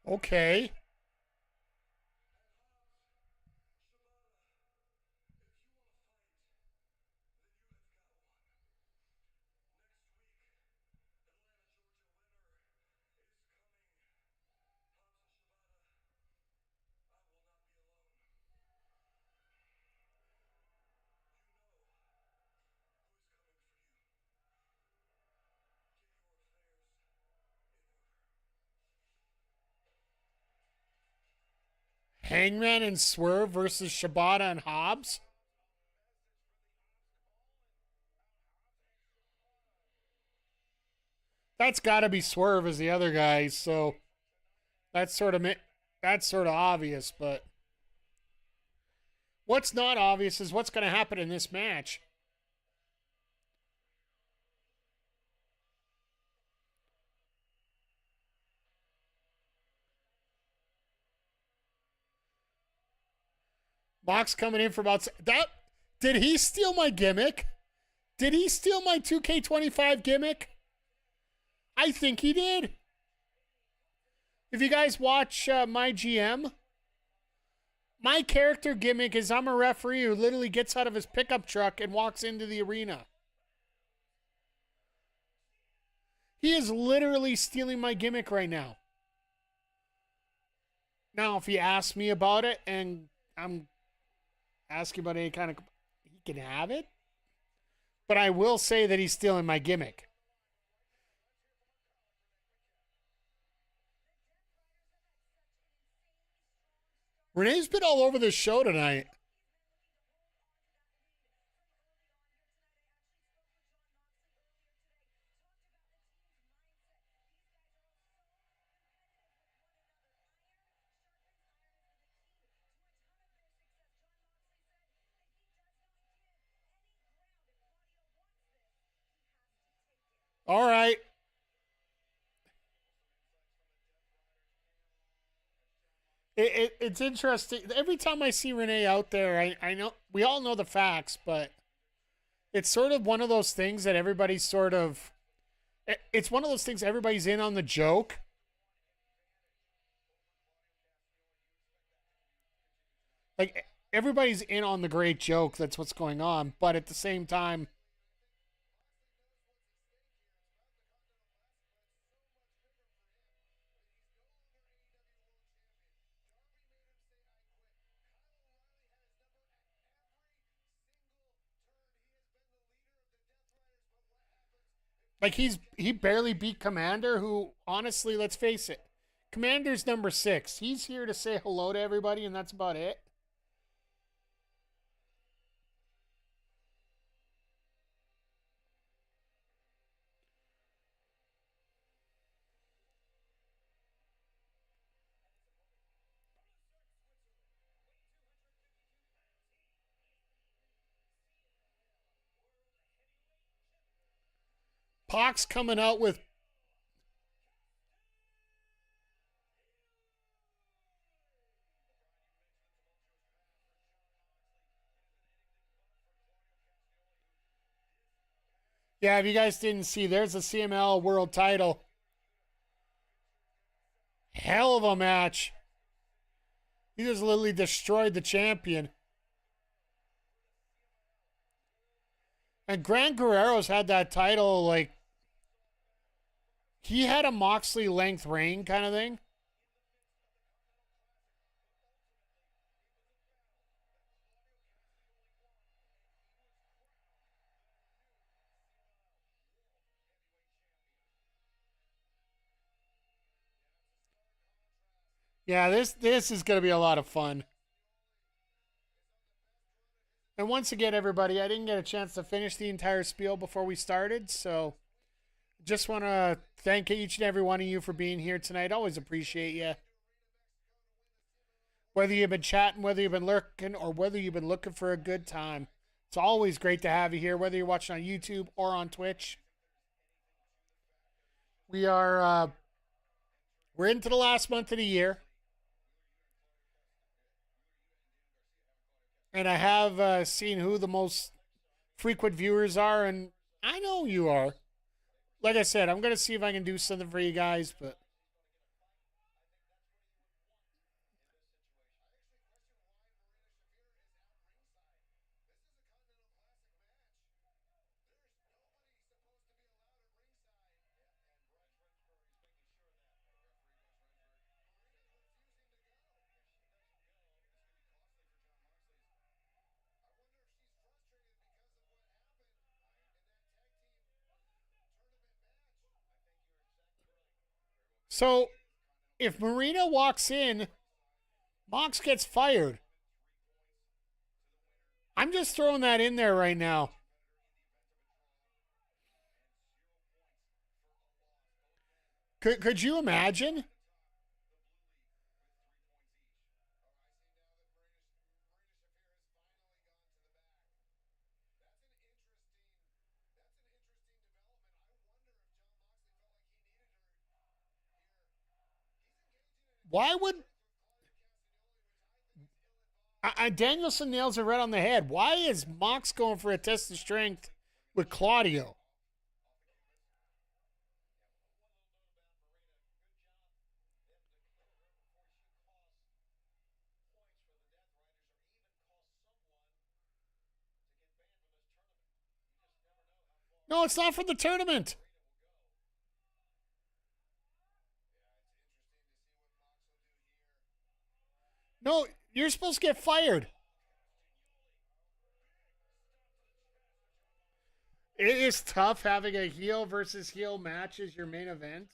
Okay. Hangman and Swerve versus Shibata and Hobbs. That's got to be Swerve as the other guys, so that's sort of obvious, but what's not obvious is what's going to happen in this match. Mox coming in from outside. That did he steal my gimmick? Did he steal my 2K25 gimmick? I think he did. If you guys watch my GM, my character gimmick is I'm a referee who literally gets out of his pickup truck and walks into the arena. He is literally stealing my gimmick right now. Now, if you ask me about it and I'm asking about any kind of... He can have it. But I will say that he's stealing my gimmick. Renee's been all over this show tonight. All right. It's interesting. Every time I see Renee out there, I know we all know the facts, but it's sort of one of those things that everybody's sort of... It's one of those things everybody's in on the joke. Like, everybody's in on the great joke. That's what's going on. But at the same time... Like, he barely beat Commander, who, honestly, let's face it, Commander's number 6. He's here to say hello to everybody, and that's about it. Pac's coming out with... Yeah, if you guys didn't see, there's the CMLL world title. Hell of a match. He just literally destroyed the champion. And Gran Guerrero's had that title, like... He had a Moxley length reign kind of thing. Yeah, this is going to be a lot of fun. And once again, everybody, I didn't get a chance to finish the entire spiel before we started, so just want to thank each and every one of you for being here tonight. Always appreciate you. Whether you've been chatting, whether you've been lurking, or whether you've been looking for a good time, it's always great to have you here, whether you're watching on YouTube or on Twitch. We're into the last month of the year. And I have seen who the most frequent viewers are, and I know you are. Like I said, I'm going to see if I can do something for you guys, but... So, if Marina walks in, Mox gets fired. I'm just throwing that in there right now. Could you imagine? Why would... Danielson nails it right on the head. Why is Mox going for a test of strength with Claudio? No, it's not for the tournament. No, you're supposed to get fired. It is tough having a heel versus heel match as your main event.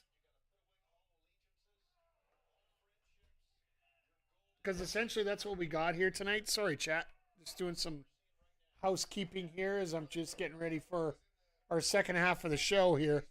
Because essentially that's what we got here tonight. Sorry, chat. Just doing some housekeeping here as I'm just getting ready for our second half of the show here.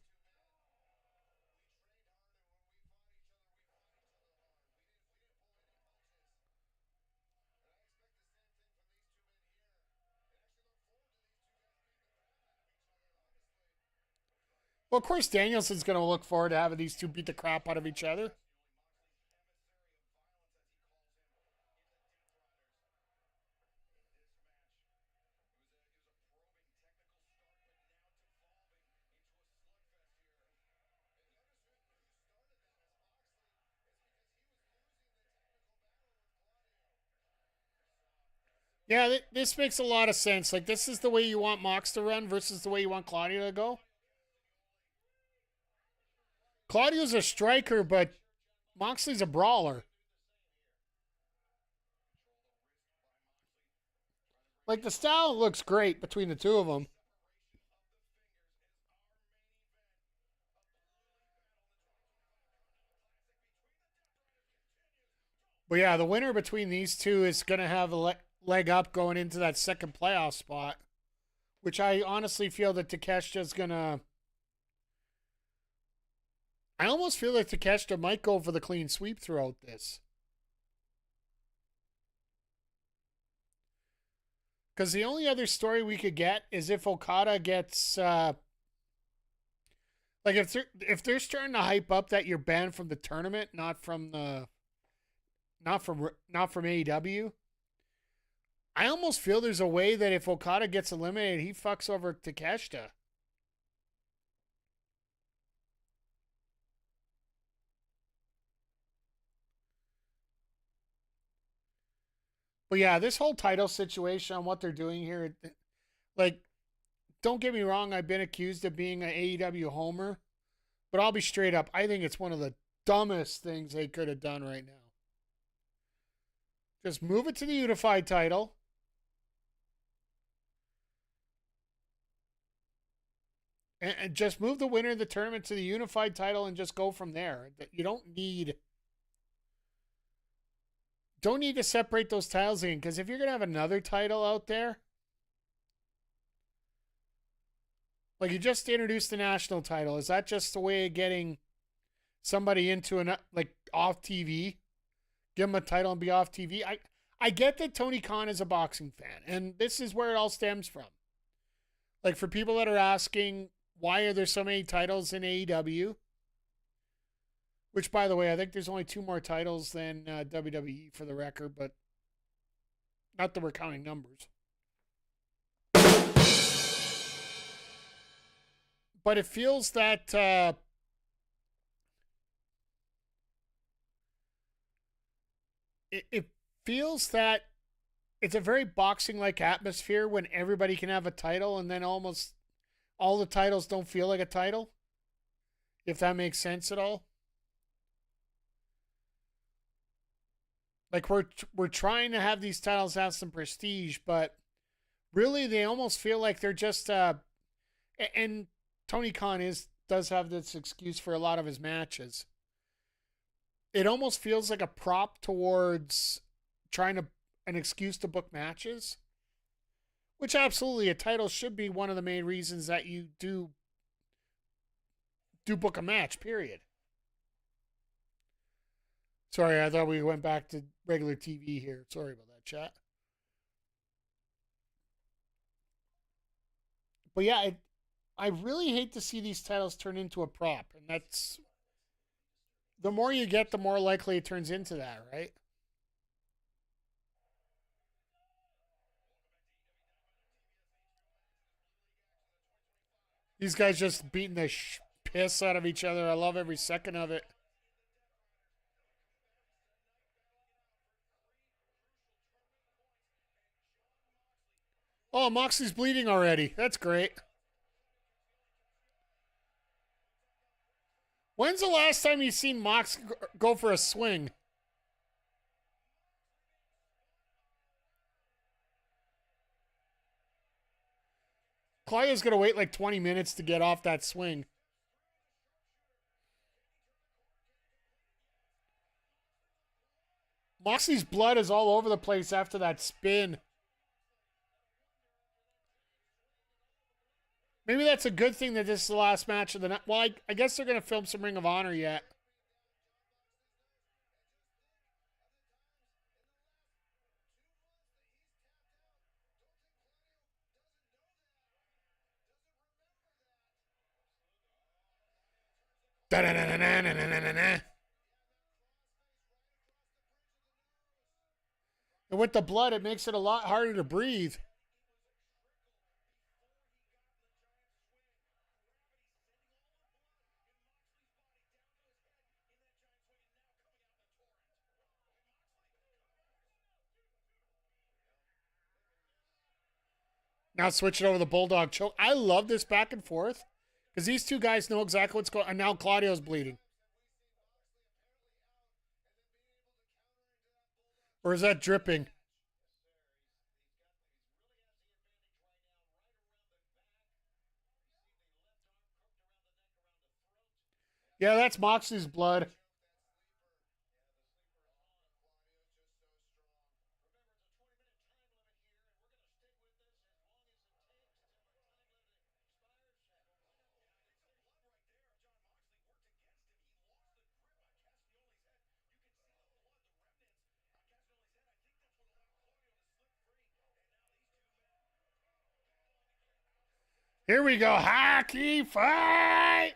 Well, of course, Danielson's going to look forward to having these two beat the crap out of each other. Yeah, this makes a lot of sense. Like, this is the way you want Mox to run versus the way you want Claudio to go. Claudio's a striker, but Moxley's a brawler. Like, the style looks great between the two of them. But yeah, the winner between these two is going to have a leg up going into that second playoff spot, which I honestly feel that Takeshita's going to... I almost feel like Takeshita might go for the clean sweep throughout this. Because the only other story we could get is if Okada gets... like, if they're starting to hype up that you're banned from the tournament, not from AEW, I almost feel there's a way that if Okada gets eliminated, he fucks over Takeshita. But yeah, this whole title situation on what they're doing here, like, don't get me wrong, I've been accused of being an AEW homer, but I'll be straight up. I think it's one of the dumbest things they could have done right now. Just move it to the unified title. And just move the winner of the tournament to the unified title and just go from there. You don't need to separate those titles in, because if you're going to have another title out there, like, you just introduced the national title. Is that just a way of getting somebody into off TV? Give them a title and be off TV? I get that Tony Khan is a boxing fan, and this is where it all stems from. Like, for people that are asking, why are there so many titles in AEW? Which, by the way, I think there's only 2 more titles than WWE for the record, but not that we're counting numbers. But it feels that it feels that it's a very boxing-like atmosphere when everybody can have a title, and then almost all the titles don't feel like a title, if that makes sense at all. Like, we're trying to have these titles have some prestige, but really they almost feel like they're just and Tony Khan does have this excuse for a lot of his matches. It almost feels like a prop towards an excuse to book matches, which absolutely, a title should be one of the main reasons that you do book a match, period. Sorry, I thought we went back to regular TV here. Sorry about that, chat. But yeah, I really hate to see these titles turn into a prop. And that's... the more you get, the more likely it turns into that, right? These guys just beating the piss out of each other. I love every second of it. Oh, Moxley's bleeding already. That's great. When's the last time you seen Mox go for a swing? Claudio's going to wait like 20 minutes to get off that swing. Moxley's blood is all over the place after that spin. Maybe that's a good thing that this is the last match of the night. Well, I guess they're going to film some Ring of Honor yet. And with the blood, it makes it a lot harder to breathe. Now switch it over the Bulldog choke. I love this back and forth because these two guys know exactly what's going on. And now Claudio's bleeding. Or is that dripping? Yeah, that's Moxley's blood. Here we go. Hockey fight.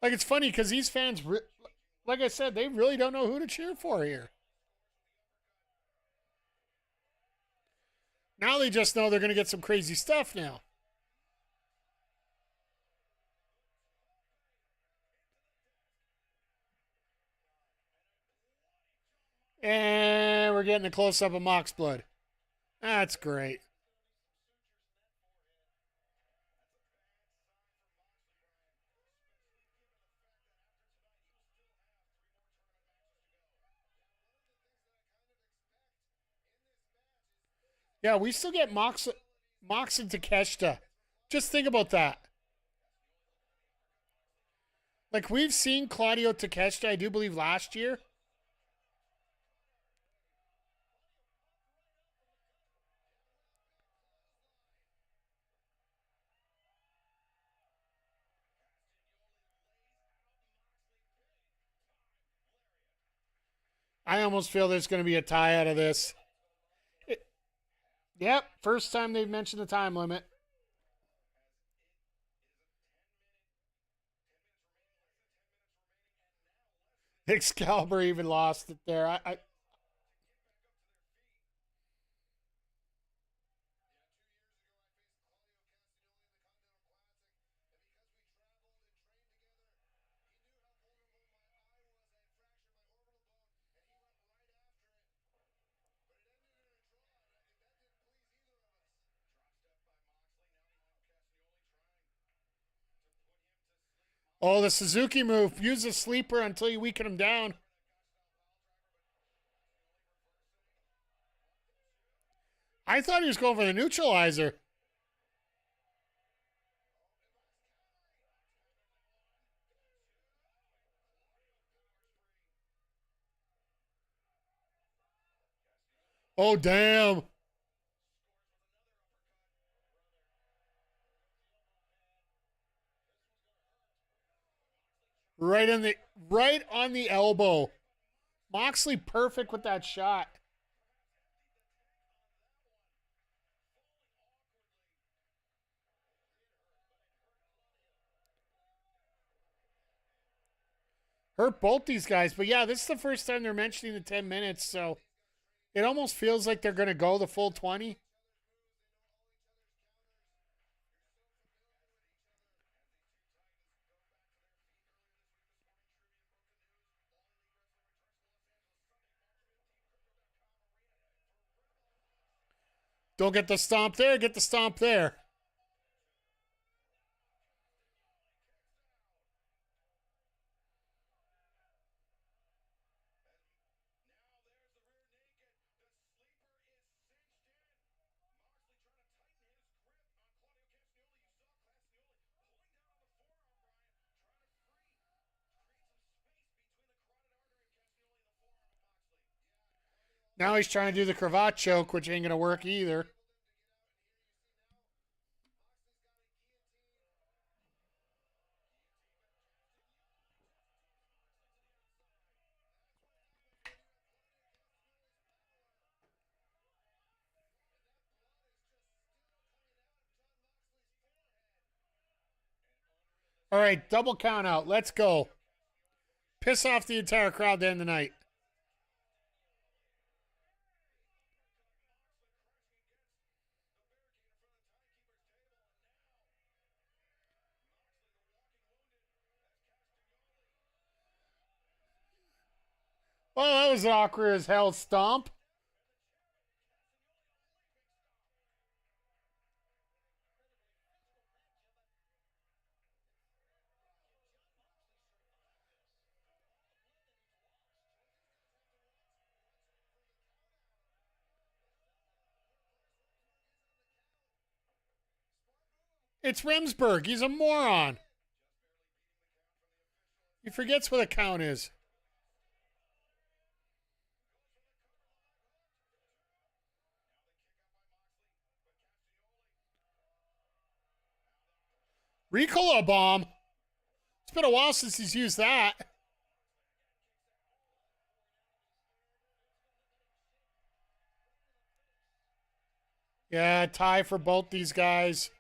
Like, it's funny because these fans, like I said, they really don't know who to cheer for here. Now they just know they're going to get some crazy stuff now. And we're getting a close-up of Mox blood. That's great. Yeah, we still get Mox and Takeshita. Just think about that. Like, we've seen Claudio Takeshita, I do believe, last year. I almost feel there's going to be a tie out of this. Yep, first time they've mentioned the time limit. Excalibur even lost it there. Oh, the Suzuki move. Use a sleeper until you weaken him down. I thought he was going for the neutralizer. Oh, damn. Right on the elbow. Moxley perfect with that shot. Hurt both these guys, but yeah, this is the first time they're mentioning the 10 minutes, so it almost feels like they're going to go the full 20. Don't get the stomp there, get the stomp there. Now he's trying to do the cravat choke, which ain't going to work either. All right, double count out. Let's go. Piss off the entire crowd to end the night. Oh, that was an awkward as hell stomp. It's Remsburg. He's a moron. He forgets what a count is. Ricola bomb. It's been a while since he's used that. Yeah, tie for both these guys.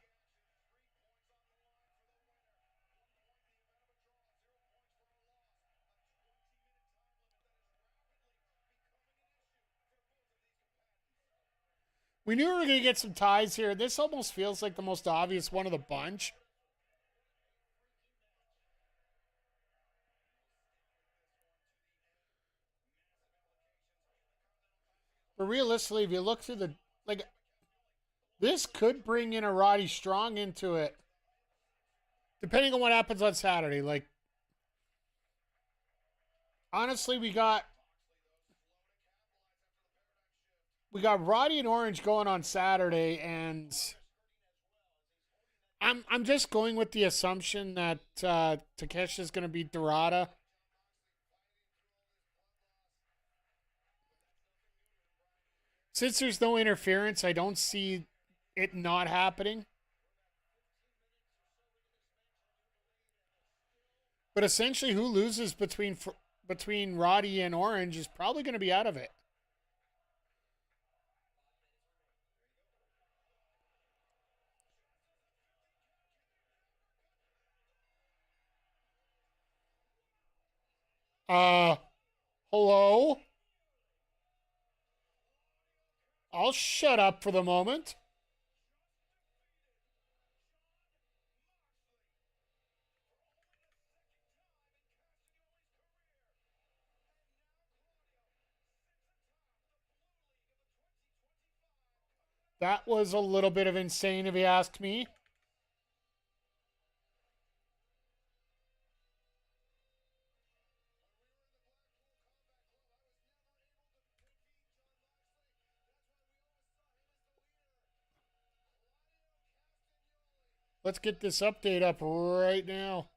We knew we were going to get some ties here. This almost feels like the most obvious one of the bunch. But realistically, if you look through the... like, this could bring in a Roddy Strong into it. Depending on what happens on Saturday. Like, honestly, we got Roddy and Orange going on Saturday, and I'm just going with the assumption that Takeshi's going to beat Dorada. Since there's no interference, I don't see it not happening. But essentially, who loses between Roddy and Orange is probably going to be out of it. Hello? I'll shut up for the moment. That was a little bit of insane, if you ask me. Let's get this update up right now.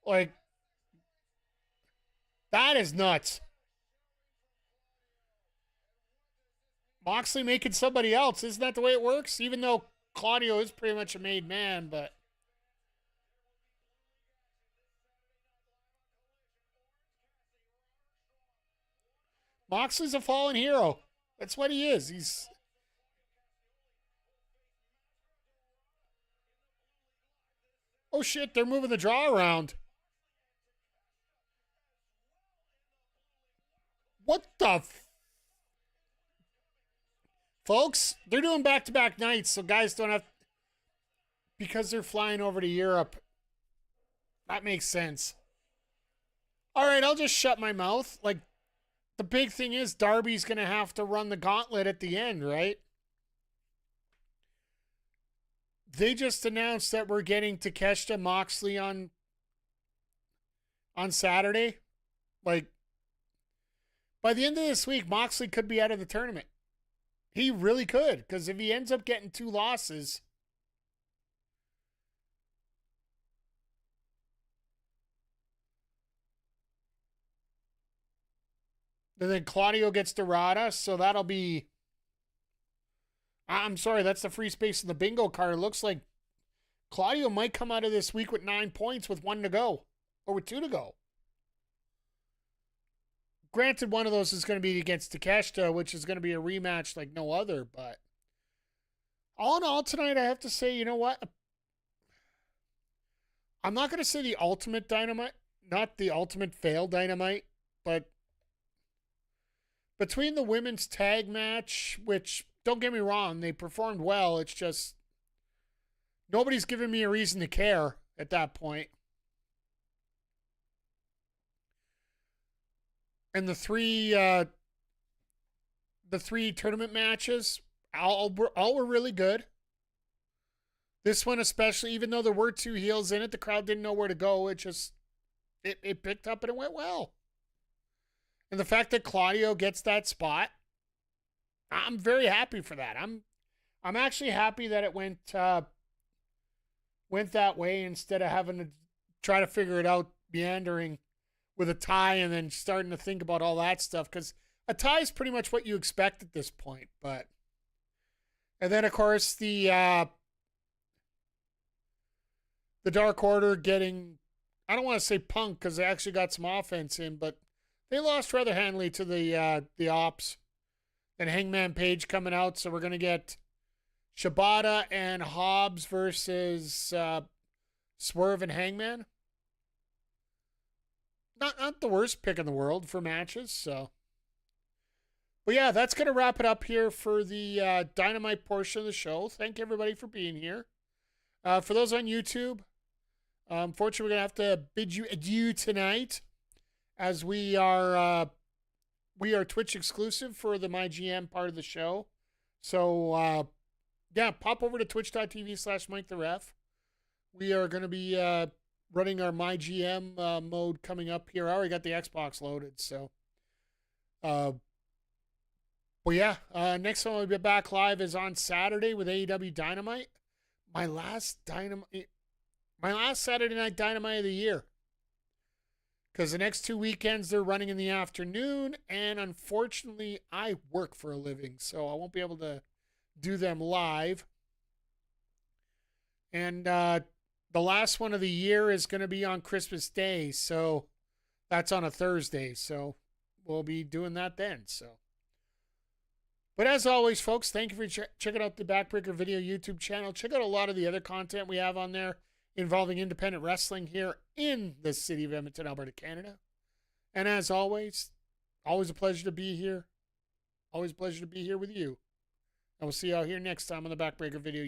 Like, that is nuts. Moxley making somebody else. Isn't that the way it works? Even though Claudio is pretty much a made man, but... Moxley's a fallen hero. That's what he is. He's... Oh shit, they're moving the draw around. What the... Folks, they're doing back-to-back nights, so guys don't have... Because they're flying over to Europe. That makes sense. All right, I'll just shut my mouth. Like, the big thing is Darby's going to have to run the gauntlet at the end, right? They just announced that we're getting Takeshita Moxley on Saturday. Like, by the end of this week, Moxley could be out of the tournament. He really could, because if he ends up getting 2 losses, and then Claudio gets Dorada, so that'll be... I'm sorry, that's the free space in the bingo card. It looks like Claudio might come out of this week with 9 points with 1 to go, or with 2 to go. Granted, one of those is going to be against Takeshita, which is going to be a rematch like no other, but all in all tonight, I have to say, you know what? I'm not going to say the ultimate Dynamite, not the ultimate fail Dynamite, but between the women's tag match, which, don't get me wrong, they performed well. It's just nobody's giving me a reason to care at that point. And the three tournament matches, all were really good. This one especially, even though there were 2 heels in it, the crowd didn't know where to go. It picked up and it went well. And the fact that Claudio gets that spot, I'm very happy for that. I'm actually happy that it went that way instead of having to try to figure it out meandering with a tie and then starting to think about all that stuff, because a tie is pretty much what you expect at this point. But and then of course the Dark Order getting, I don't want to say punk because they actually got some offense in, but they lost rather handily to the Ops. Then Hangman Page coming out, so we're gonna get Shibata and Hobbs versus Swerve and Hangman. Not the worst pick in the world for matches, so. But yeah, that's going to wrap it up here for the Dynamite portion of the show. Thank everybody for being here. For those on YouTube, unfortunately, we're going to have to bid you adieu tonight, as we are Twitch exclusive for the MyGM part of the show. So, yeah, pop over to twitch.tv/MikeTheRef. We are going to be running our MyGM mode coming up here. I already got the Xbox loaded, so. Well, yeah, next time we'll be back live is on Saturday with AEW Dynamite. My last Saturday Night Dynamite of the year. Because the next 2 weekends they're running in the afternoon, and unfortunately I work for a living, so I won't be able to do them live. And the last one of the year is going to be on Christmas Day, so that's on a Thursday, so we'll be doing that then. So, but as always, folks, thank you for checking out the Backbreaker Video YouTube channel. Check out a lot of the other content we have on there involving independent wrestling here in the city of Edmonton, Alberta, Canada. And as always a pleasure to be here. Always a pleasure to be here with you. And we'll see y'all here next time on the Backbreaker Video